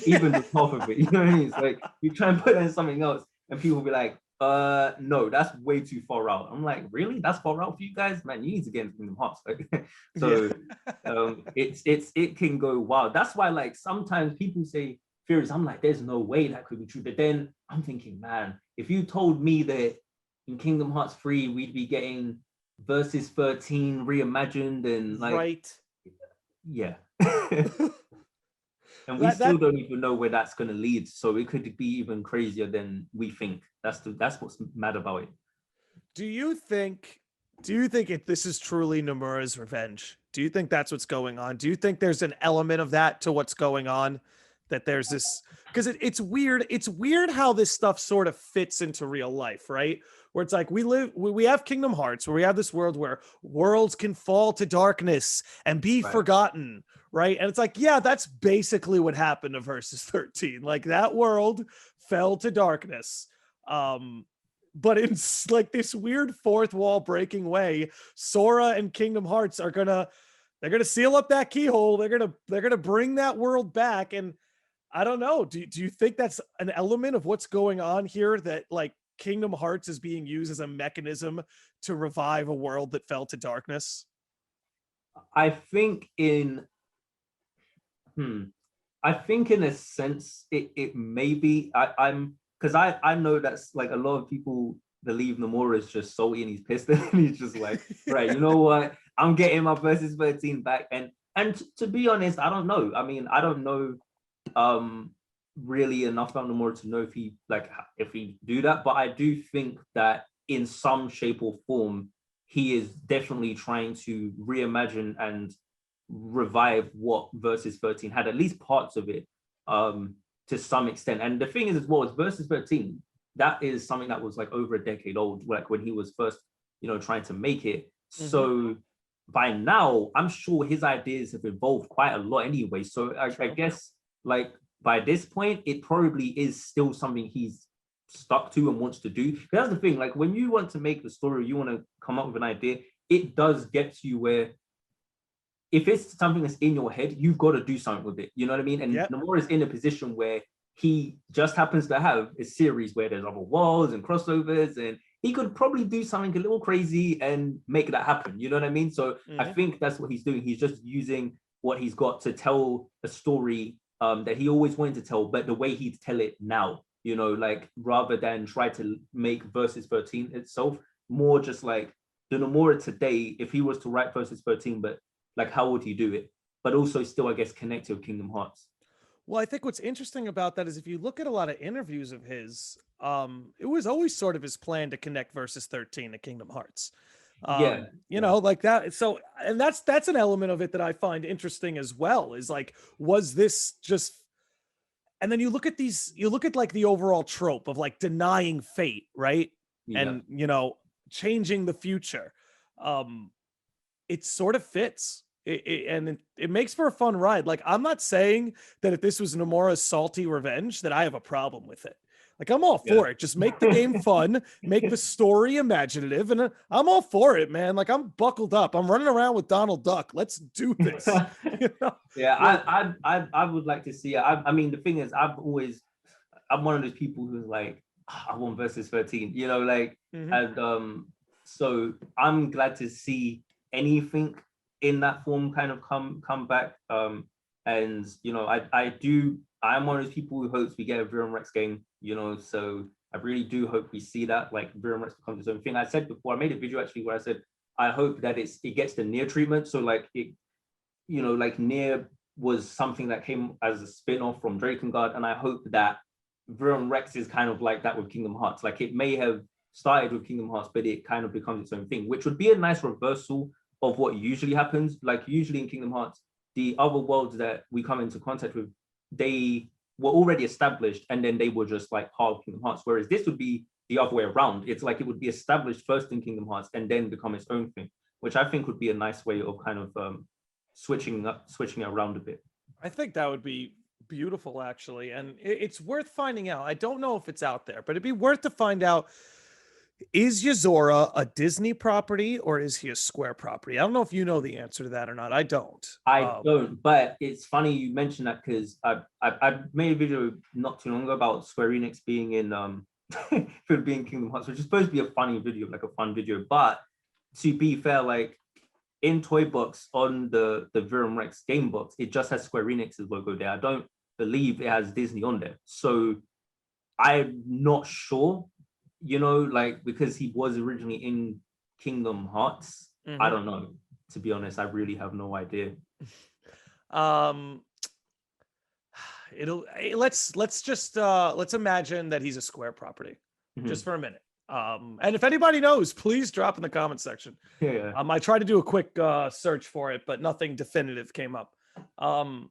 even with half of it. You know what I mean? It's like you try and put in something else, and people will be like, no, that's way too far out. I'm like, really? That's far out for you guys? Man, you need to get into Kingdom Hearts. Like, Yeah. so it can go wild. That's why like sometimes people say theories. I'm like, there's no way that could be true. But then I'm thinking, man, if you told me that in Kingdom Hearts 3 we'd be getting Versus 13 reimagined and like, Right. yeah. And we that still that don't even know where that's going to lead, so it could be even crazier than we think. That's what's mad about it. do you think this is truly Nomura's revenge? Do you think that's what's going on? Do you think there's an element of that to what's going on? That there's this because it's weird. It's weird how this stuff sort of fits into real life, right? Where it's like we have Kingdom Hearts, where we have this world where worlds can fall to darkness and be Right. forgotten, right? And it's like, yeah, that's basically what happened to Versus 13. Like that world fell to darkness. Um, but in like this weird fourth wall breaking way, Sora and Kingdom Hearts are they're gonna seal up that keyhole. They're gonna bring that world back. And I don't know. Do you think that's an element of what's going on here? That like Kingdom Hearts is being used as a mechanism to revive a world that fell to darkness? I think in hmm, I think in a sense it may be. I'm because I know that's like a lot of people believe Nomura is just salty and he's pissed and he's just like, right, you know what? I'm getting my versus 13 back. And to be honest, I don't know. I mean, I don't know um really enough about Nomura to know if he do that, but I do think that in some shape or form he is definitely trying to reimagine and revive what Versus 13 had, at least parts of it, to some extent. And the thing is, as well, is Versus 13, that is something that was like over a decade old, like when he was first, trying to make it. Mm-hmm. So by now, I'm sure his ideas have evolved quite a lot anyway. So I True. guess like by this point, it probably is still something he's stuck to and wants to do. That's the thing. Like when you want to make the story, you want to come up with an idea, it does get to you where if it's something that's in your head, you've got to do something with it. You know what I mean? And Yep. Nomura is in a position where he just happens to have a series where there's other worlds and crossovers, and he could probably do something a little crazy and make that happen. You know what I mean? So I Mm-hmm. think that's what he's doing. He's just using what he's got to tell a story that he always wanted to tell, but the way he'd tell it now, like rather than try to make Versus 13 itself, more just like the Nomura today, if he was to write Versus 13, but like how would he do it? But also still, I guess, connect to Kingdom Hearts. Well, I think what's interesting about that is if you look at a lot of interviews of his, it was always sort of his plan to connect Versus 13 to Kingdom Hearts. Yeah, yeah, Like that. So, and that's an element of it that I find interesting as well, is like, was this just and then you look at like the overall trope of like denying fate, right? yeah. And changing the future. Um, it sort of fits. It makes for a fun ride. Like I'm not saying that if this was Nomura's salty revenge that I have a problem with it. Like, I'm all Yeah. for it. Just make the game fun, make the story imaginative, and I'm all for it, man. Like, I'm buckled up. I'm running around with Donald Duck. Let's do this. You know? Yeah, Like, I would like to see it. I mean, the thing is, I'm one of those people who's like, "Ah, I want versus 13, you know, like, mhm. and so I'm glad to see anything in that form kind of come back. And you know, I'm one of those people who hopes we get a Viren Rex game, you know, so I really do hope we see that, like Viren Rex becomes its own thing. I said before, I made a video actually where I said I hope that it gets the Nier treatment. So like it, you know, like Nier was something that came as a spin-off from Drakengard, and I hope that Viren Rex is kind of like that with Kingdom Hearts. Like it may have started with Kingdom Hearts, but it kind of becomes its own thing, which would be a nice reversal of what usually happens. Like usually in Kingdom Hearts, the other worlds that we come into contact with, they were already established and then they were just like part of Kingdom Hearts. Whereas this would be the other way around. It's like it would be established first in Kingdom Hearts and then become its own thing, which I think would be a nice way of kind of switching it around a bit. I think that would be beautiful, actually. And it's worth finding out. I don't know if it's out there, but it'd be worth to find out, is Yazora a Disney property or is he a Square property? I don't know if you know the answer to that or not. I don't. I don't, but it's funny you mentioned that because I made a video not too long ago about Square Enix being in being Kingdom Hearts, which is supposed to be a funny video, like a fun video. But to be fair, like in Toy Box on the Viren Rex game box, it just has Square Enix's logo there. I don't believe it has Disney on there. So I'm not sure, you know, like because he was originally in Kingdom Hearts. I Mhm. don't know. To be honest, I really have no idea. Um, let's just let's imagine that he's a Square property just Mhm. for a minute. And if anybody knows, please drop in the comment section. Yeah. I tried to do a quick search for it, but nothing definitive came up. Um,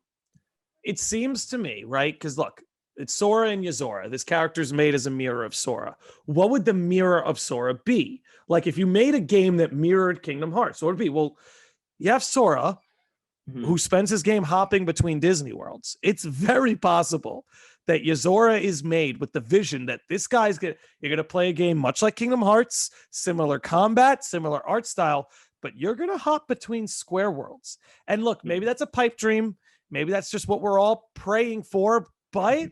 it seems to me, right? Because look, it's Sora and Yazora. This character's made as a mirror of Sora. What would the mirror of Sora be? Like if you made a game that mirrored Kingdom Hearts, what would it be? Well, you have Sora, who Mhm. spends his game hopping between Disney worlds. It's very possible that Yazora is made with the vision that this guy's gonna, you're gonna play a game much like Kingdom Hearts, similar combat, similar art style, but you're gonna hop between Square worlds. And look, maybe that's a pipe dream. Maybe that's just what we're all praying for, but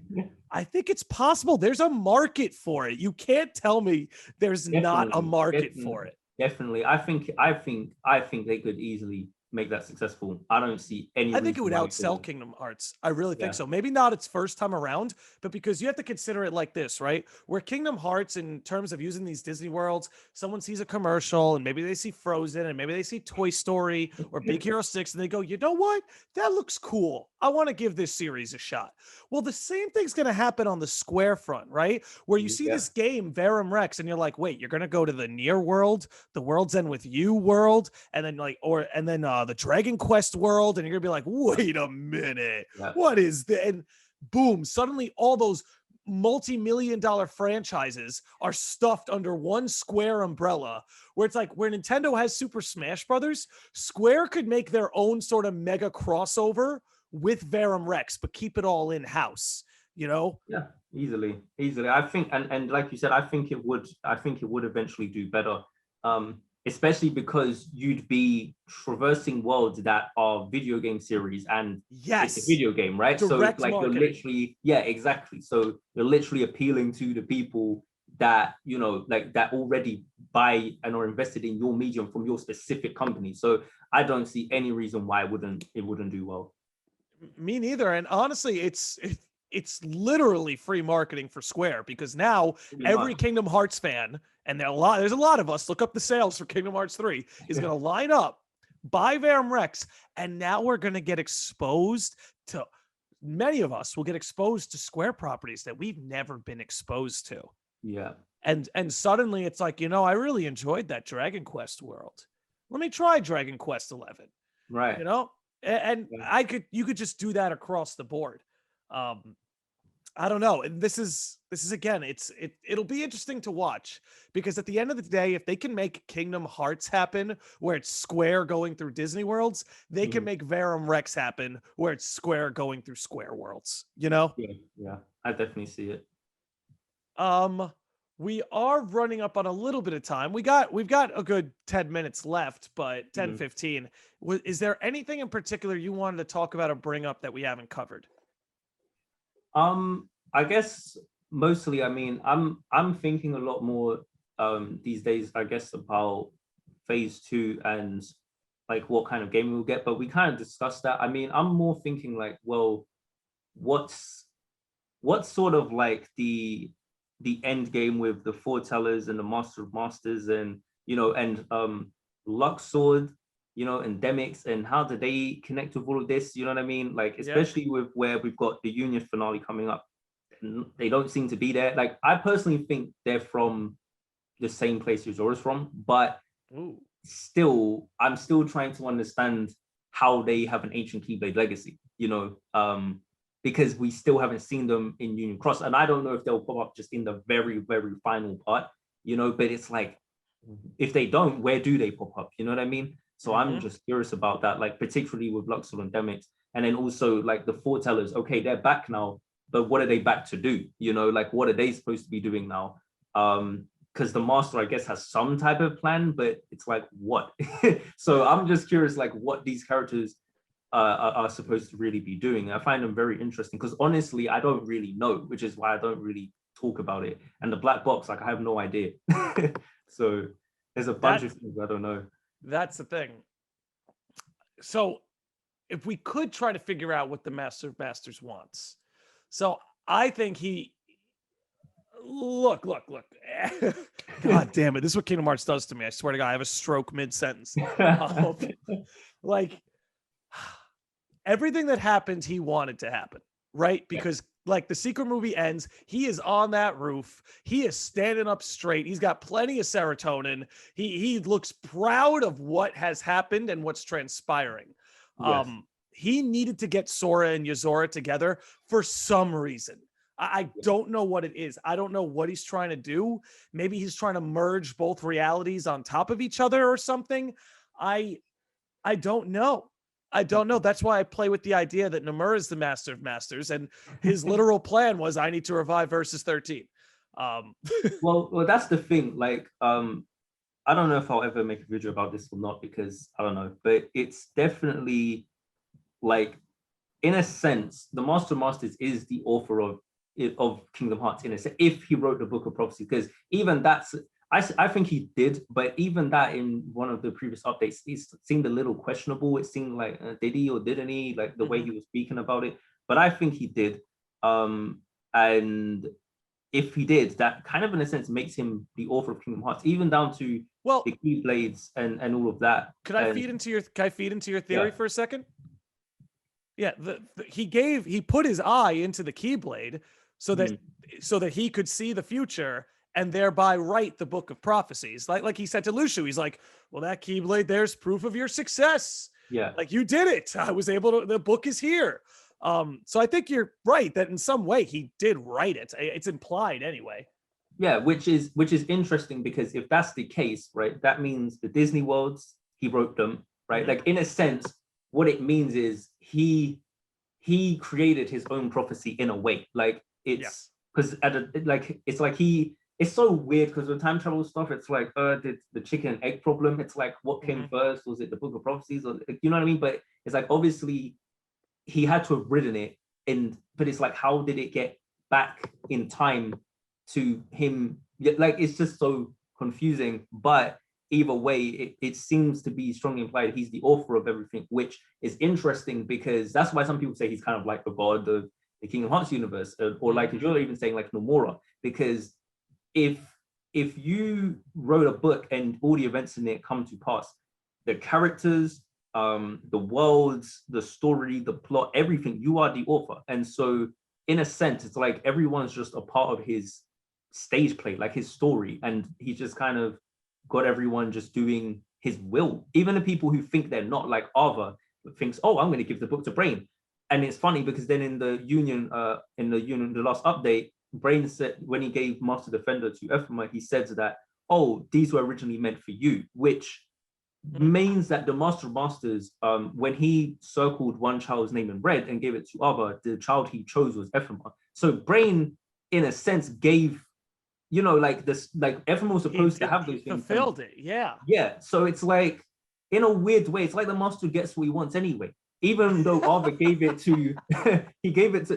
I think it's possible. There's a market for it. You can't tell me there's not a Definitely, market definitely, for it. definitely. I think they could easily make that successful. I don't see any I think it reason would why it outsell couldn't. Kingdom Hearts. I really think Yeah. so. Maybe not its first time around, but because you have to consider it like this, right? Where Kingdom Hearts, in terms of using these Disney worlds, someone sees a commercial and maybe they see Frozen and maybe they see Toy Story or Big Hero 6 and they go, you know what? That looks cool. I want to give this series a shot. Well, the same thing's going to happen on the Square front, right? Where you see Yeah. this game, Verum Rex, and you're like, wait, you're going to go to the Nier world, the World's End with You world, and then the Dragon Quest world, and you're gonna be like, wait a minute, Yeah. what is that? And boom, suddenly all those multi-million-dollar franchises are stuffed under one Square umbrella, where it's like where Nintendo has Super Smash Brothers, Square could make their own sort of mega crossover with Verum Rex, but keep it all in-house, you know? Yeah. Easily. I think, and like you said, I think it would. I think it would eventually do better. Especially because you'd be traversing worlds that are video game series and it's a Yes, video game, right? So direct like you're marketing. literally, yeah, exactly. So you're literally appealing to the people that, you know, like that already buy and are invested in your medium from your specific company. So I don't see any reason why it wouldn't do well. Me neither. And honestly, it's literally free marketing for Square because now Pretty every much. Kingdom Hearts fan, and there's a lot of us, look up the sales for Kingdom Hearts 3, is going to line up, buy Verum Rex, and now we're going to get exposed to, many of us will get exposed to Square properties that we've never been exposed to. Yeah. And suddenly it's like, I really enjoyed that Dragon Quest world. Let me try Dragon Quest 11, Right. you know? And Yeah. you could just do that across the board. Um, I don't know. And this is again, it'll be interesting to watch because at the end of the day, if they can make Kingdom Hearts happen where it's Square going through Disney worlds, they can Mhm. make Verum Rex happen where it's Square going through Square worlds, you know? Yeah. Yeah. I definitely see it. We are running up on a little bit of time. We've got a good 10 minutes left, but 10, Mhm. 15. Is there anything in particular you wanted to talk about or bring up that we haven't covered? I guess mostly, I mean, I'm thinking a lot more these days, I guess, about phase two and like what kind of game we'll get, but we kind of discussed that. I mean, I'm more thinking like, well, what's what's sort of like the end game with the foretellers and the master of masters and and Luxord, and Demix, and how do they connect with all of this? You know what I mean? Like Yeah. especially with where we've got the Union finale coming up, and they don't seem to be there. Like I personally think they're from the same place Yazora's from, but Ooh. still, I'm still trying to understand how they have an ancient Keyblade legacy, because we still haven't seen them in Union Cross. And I don't know if they'll pop up just in the very, very final part, but it's like, if they don't, where do they pop up? You know what I mean? So I'm Mm-hmm. just curious about that, like particularly with Luxor and Demix. And then also like the foretellers, okay, they're back now, but what are they back to do? Like what are they supposed to be doing now? Because the master, I guess, has some type of plan, but it's like what? So I'm just curious, like what these characters are supposed to really be doing. I find them very interesting because honestly, I don't really know, which is why I don't really talk about it. And the black box, like I have no idea. So there's a bunch That of things I don't know. that's the thing. So if we could try to figure out what the Master of Masters wants. So I think he look. God damn it. This is what Kingdom Hearts does to me. I swear to God, I have a stroke mid-sentence. Um, like everything that happened, he wanted to happen, right? Yeah. Because like the secret movie ends, he is on that roof. He is standing up straight. He's got plenty of serotonin. He looks proud of what has happened and what's transpiring. Yes. He needed to get Sora and Yazora together for some reason. I don't know what it is. I don't know what he's trying to do. Maybe he's trying to merge both realities on top of each other or something. I I don't know. I don't know. That's why I play with the idea that Nomura is the master of masters, and his literal plan was I need to revive versus 13. Um, Well, that's the thing. Like, I don't know if I'll ever make a video about this or not because I don't know, but it's definitely like, in a sense, the Master of Masters is the author of Kingdom Hearts in a sense, if he wrote the Book of Prophecy, because even that's I think he did, but even that in one of the previous updates, it seemed a little questionable. It seemed like did he or didn't he, like the way mhm. he was speaking about it. But I think he did, and if he did, that kind of in a sense makes him the author of Kingdom Hearts, even down to Well, the Keyblades and all of that. could I And feed into your can I feed into your yeah, theory for a second? Yeah, he put his eye into the Keyblade so that mm, he could see the future and thereby write the book of prophecies. Like he said to Lucio, he's like, "Well, that Keyblade, there's proof of your success. yeah. Like you did it. I was able to. The book is here." So I think you're right that in some way he did write it. It's implied anyway. Yeah, which is interesting because if that's the case, right, that means the Disney worlds, he wrote them, right? Mhm. Like in a sense, what it means is he created his own prophecy in a way. Like it's Yes. because like it's like it's so weird because with time travel stuff, it's like did the chicken and egg problem. It's like what came Mhm. first? Was it the Book of Prophecies, or you know what I mean? But it's like obviously he had to have written it, and but it's like how did it get back in time to him? Like it's just so confusing. But either way, it seems to be strongly implied he's the author of everything, which is interesting because that's why some people say he's kind of like the god of the Kingdom Hearts universe, or like Mhm. you're even saying like Nomura, because if if you wrote a book and all the events in it come to pass, the characters, the worlds, the story, the plot, everything, you are the author. And so, in a sense, it's like everyone's just a part of his stage play, like his story. And he just kind of got everyone just doing his will. Even the people who think they're not, like Ava, thinks, oh, I'm going to give the book to Brain. And it's funny because then in the last update, Brain said when he gave Master Defender to Ephema, he said that, oh, these were originally meant for you, which Mhm. means that the Master of Masters, when he circled one child's name in red and gave it to other, the child he chose was Ephema. So Brain, in a sense, gave you know, like this, like everyone was supposed to have He those things. fulfilled it. Yeah. Yeah, so it's like, in a weird way, it's like the master gets what he wants anyway. Even though Arthur gave it to,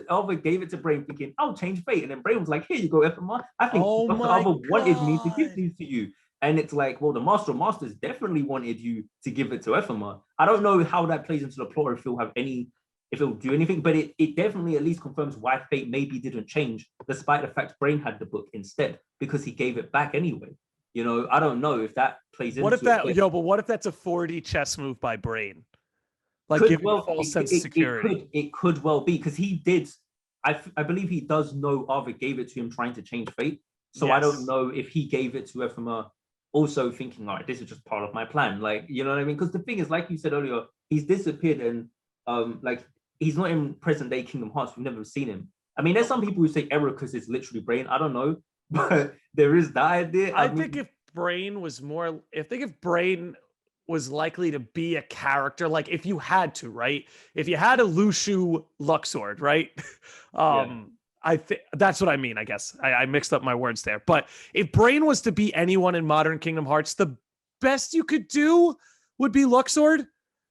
Arthur gave it to Brain, thinking, "I'll change fate," and then Brain was like, "Here you go, FMR. I think Oh Doctor my Arthur wanted me to give God. these to you." And it's like, well, the Master of Masters definitely wanted you to give it to FMR. I don't know how that plays into the plot, or if it'll have any, if it'll do anything, but it definitely at least confirms why fate maybe didn't change, despite the fact Brain had the book instead, because he gave it back anyway. You know, I don't know if that plays What if into it. that, yo, but what if that's a 4D chess move by Brain? Like Could giving a well false sense of security. it could well be, because he did. I believe he does know Arthur gave it to him trying to change fate. So I don't Yes. know if he gave it to FMR also thinking, all right, this is just part of my plan. Like, you know what I mean? Because the thing is, like you said earlier, he's disappeared, and like he's not in present day Kingdom Hearts. We've never seen him. I mean, there's some people who say Ericus is literally Brain. I don't know, but there is that idea. I think if Brain was more, I think if Brain was likely to be a character, like if you had to, right? If you had a Lushu Luxord, right? Yeah. I think that's what I mean, I guess. I mixed up my words there. But if Brain was to be anyone in modern Kingdom Hearts, the best you could do would be Luxord,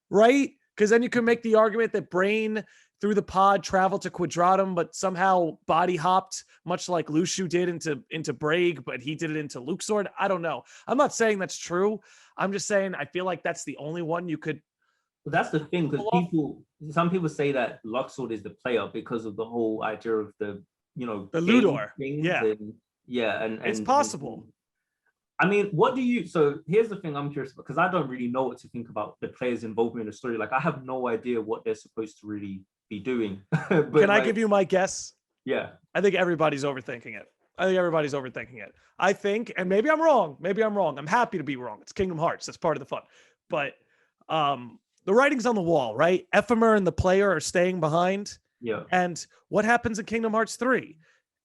right? Because then you could make the argument that Brain through the pod traveled to Quadratum, but somehow body hopped, much like Lushu did into Braig, but he did it into Luxord. I don't know. I'm not saying that's true. I'm just saying I feel like that's the only one you could. But that's the thing, because some people say that Luxord is the player because of the whole idea of the, you know, The game Ludor. things, Yeah. and yeah, and It's possible. I mean, what do you? So here's the thing I'm curious about, because I don't really know what to think about the players' involvement in the story. Like, I have no idea what they're supposed to really be doing. But Can I like, give you my guess? yeah, I think everybody's overthinking it. I think everybody's overthinking it. I think, and maybe I'm wrong. Maybe I'm wrong. I'm happy to be wrong. It's Kingdom Hearts. That's part of the fun. But the writing's on the wall, right? Ephemer and the player are staying behind. yeah, And what happens in Kingdom Hearts 3?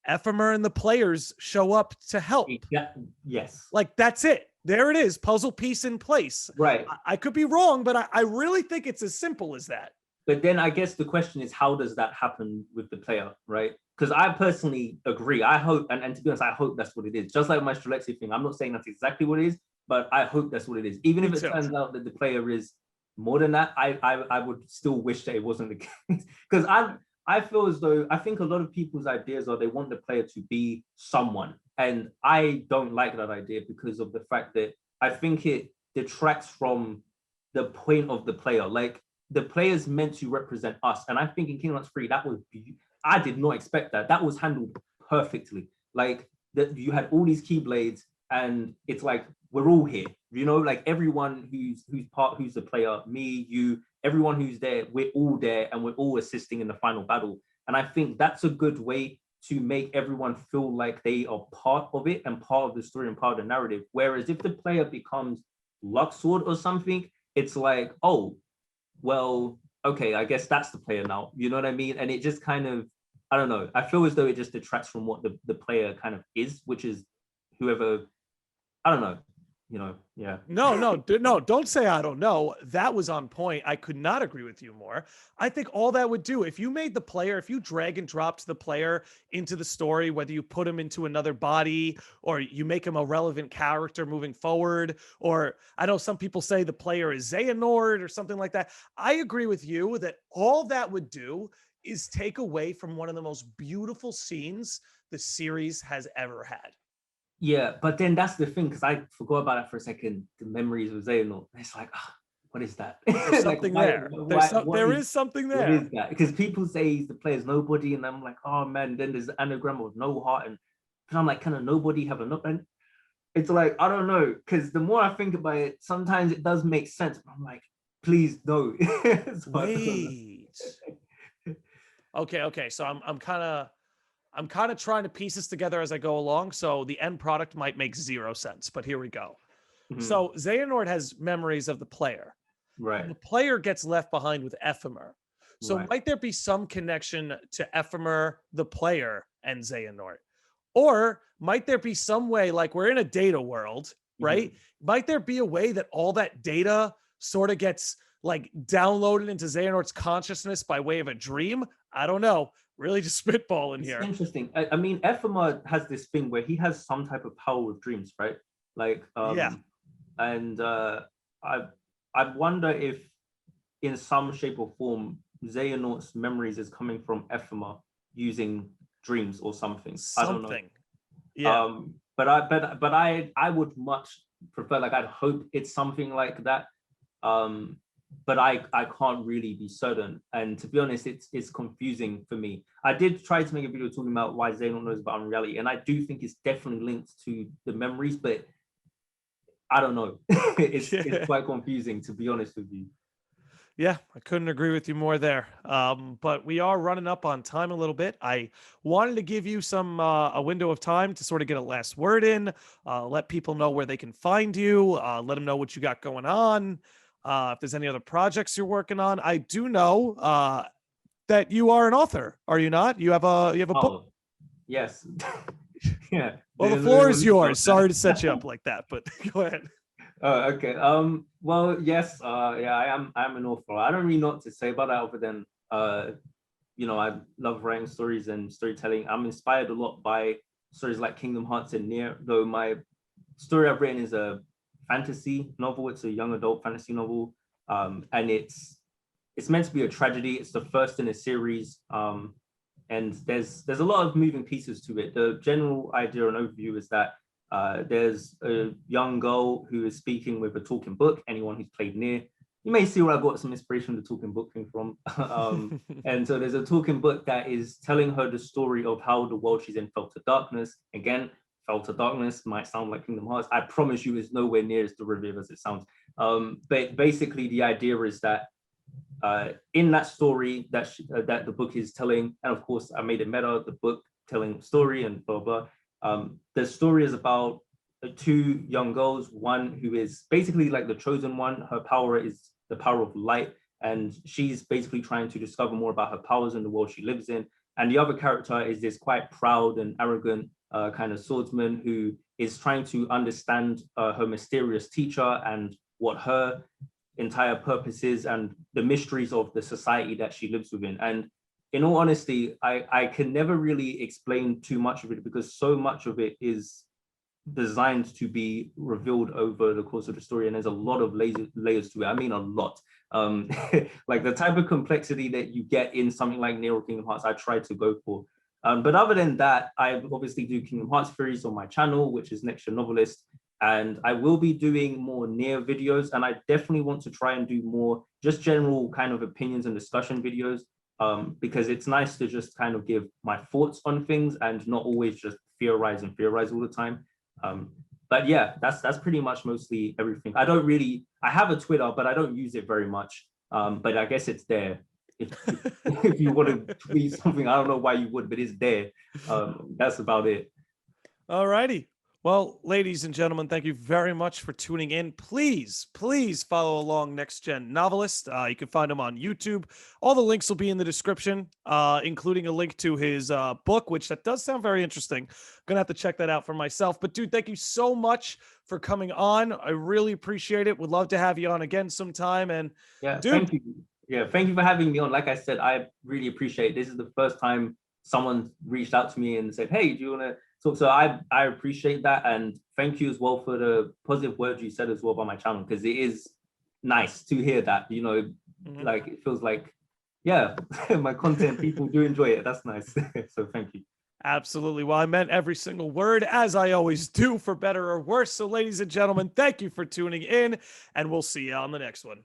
Ephemer and the players show up to help. yeah, yes, Like, that's it. There it is. Puzzle piece in place. right. I could be wrong, but I really think it's as simple as that. But then I guess the question is, how does that happen with the player, right? Because I personally agree. I hope, and to be honest, I hope that's what it is. Just like my Strelexi thing, I'm not saying that's exactly what it is, but I hope that's what it is. Even if it turns out that the player is more than that, I would still wish that it wasn't the case. Because I feel as though, I think a lot of people's ideas are they want the player to be someone. And I don't like that idea, because of the fact that I think it detracts from the point of the player. Like, the player's meant to represent us. And I think in Kingdom Hearts 3, that was, I did not expect that. That was handled perfectly. Like, that you had all these keyblades, and it's like, we're all here, you know, like everyone who's the player, me, you, everyone who's there, we're all there, and we're all assisting in the final battle. And I think that's a good way to make everyone feel like they are part of it and part of the story and part of the narrative. Whereas if the player becomes Luxord or something, it's like, oh, well, okay, I guess that's the player now. You know what I mean? And it just kind of, I don't know. I feel as though it just detracts from what the player kind of is, which is whoever, I don't know, you know, yeah. No, don't say I don't know. That was on point. I could not agree with you more. I think all that would do, if you made the player, if you drag and dropped the player into the story, whether you put him into another body or you make him a relevant character moving forward, or I know some people say the player is Xehanort or something like that. I agree with you that all that would do is take away from one of the most beautiful scenes the series has ever had. Yeah, but then that's the thing, because I forgot about that for a second. The memories of Xehanort. It's like, what is that? There's something there. There is something there. What is that? Because people say he's the player's nobody, and I'm like, oh man. Then there's the anagram of no heart, and I'm like, can a nobody have a no? And it's like, I don't know, because the more I think about it, sometimes it does make sense. But I'm like, please no. So wait. Okay. So I'm kind of trying to piece this together as I go along. So the end product might make zero sense, but here we go. Mm-hmm. So Xehanort has memories of the player. Right. And the player gets left behind with Ephemer. So might there be some connection to Ephemer, the player, and Xehanort? Or might there be some way, like we're in a data world, right? Mm-hmm. Might there be a way that all that data sort of gets like downloaded into Xehanort's consciousness by way of a dream? I don't know. Really just spitballing It's here. interesting. I mean, Ephema has this thing where he has some type of power with dreams, right? Like, Yeah, and I I wonder if in some shape or form Xehanort's memories is coming from Ephema using dreams or something. I don't know. something. Yeah. But I would much prefer, like, I'd hope it's something like that. Um, but I can't really be certain. And to be honest, it's confusing for me. I did try to make a video talking about why Xehanort knows about unreality, and I do think it's definitely linked to the memories, but I don't know. It's quite confusing, to be honest with you. Yeah, I couldn't agree with you more there. But we are running up on time a little bit. I wanted to give you some a window of time to sort of get a last word in, let people know where they can find you, let them know what you got going on, if there's any other projects you're working on. I do know that you are an author, are you not? You have a book. Oh, yes. Yeah. Well, the Didn't know floor is anyone knew yours. about Sorry to set you that. up like that, but go ahead. Oh, okay. Well, yes, yeah, I'm an author. I don't really know what to say about that other than I love writing stories and storytelling. I'm inspired a lot by stories like Kingdom Hearts and Nier, though my story I've written is a fantasy novel. It's a young adult fantasy novel. And it's meant to be a tragedy. It's the first in a series. And there's a lot of moving pieces to it. The general idea and overview is that there's a young girl who is speaking with a talking book. Anyone who's played Nier, you may see where I got some inspiration the talking book thing from. And so there's a talking book that is telling her the story of how the world she's in fell to darkness. Again, fell to darkness might sound like Kingdom Hearts. I promise you, it's nowhere near as derivative as it sounds. But basically, the idea is that in that story that the book is telling, and of course I made it meta, the book telling story and blah blah. The story is about two young girls, one who is basically like the chosen one. Her power is the power of light, and she's basically trying to discover more about her powers in the world she lives in. And the other character is this quite proud and arrogant kind of swordsman who is trying to understand her mysterious teacher and what her entire purposes and the mysteries of the society that she lives within. And in all honesty, I can never really explain too much of it because so much of it is designed to be revealed over the course of the story, and there's a lot of layers to it. I mean, a lot. Like the type of complexity that you get in something like Nier or Kingdom Hearts, I try to go for. But other than that, I obviously do Kingdom Hearts series on my channel, which is Next Gen Novelist, and I will be doing more Nier videos, and I definitely want to try and do more just general kind of opinions and discussion videos, because it's nice to just kind of give my thoughts on things and not always just theorize all the time. But yeah, that's pretty much mostly everything. I have a Twitter, but I don't use it very much. But I guess it's there. If you want to tweet something, I don't know why you would, but it's there. That's about it. All righty. Well, ladies and gentlemen, thank you very much for tuning in. Please follow along Next Gen Novelist. You can find him on YouTube. All the links will be in the description, including a link to his book, which that does sound very interesting. Gonna have to check that out for myself. But dude, thank you so much for coming on. I really appreciate it. Would love to have you on again sometime. And Yeah, dude, thank you. Yeah, thank you for having me on. Like I said, I really appreciate it. This is the first time someone reached out to me and said, "Hey, do you want to talk?" So I appreciate that, and thank you as well for the positive words you said as well about my channel, because it is nice to hear that. Like it feels like, yeah, my content, people do enjoy it. That's nice. So thank you. absolutely. Well, I meant every single word, as I always do, for better or worse. So, ladies and gentlemen, thank you for tuning in, and we'll see you on the next one.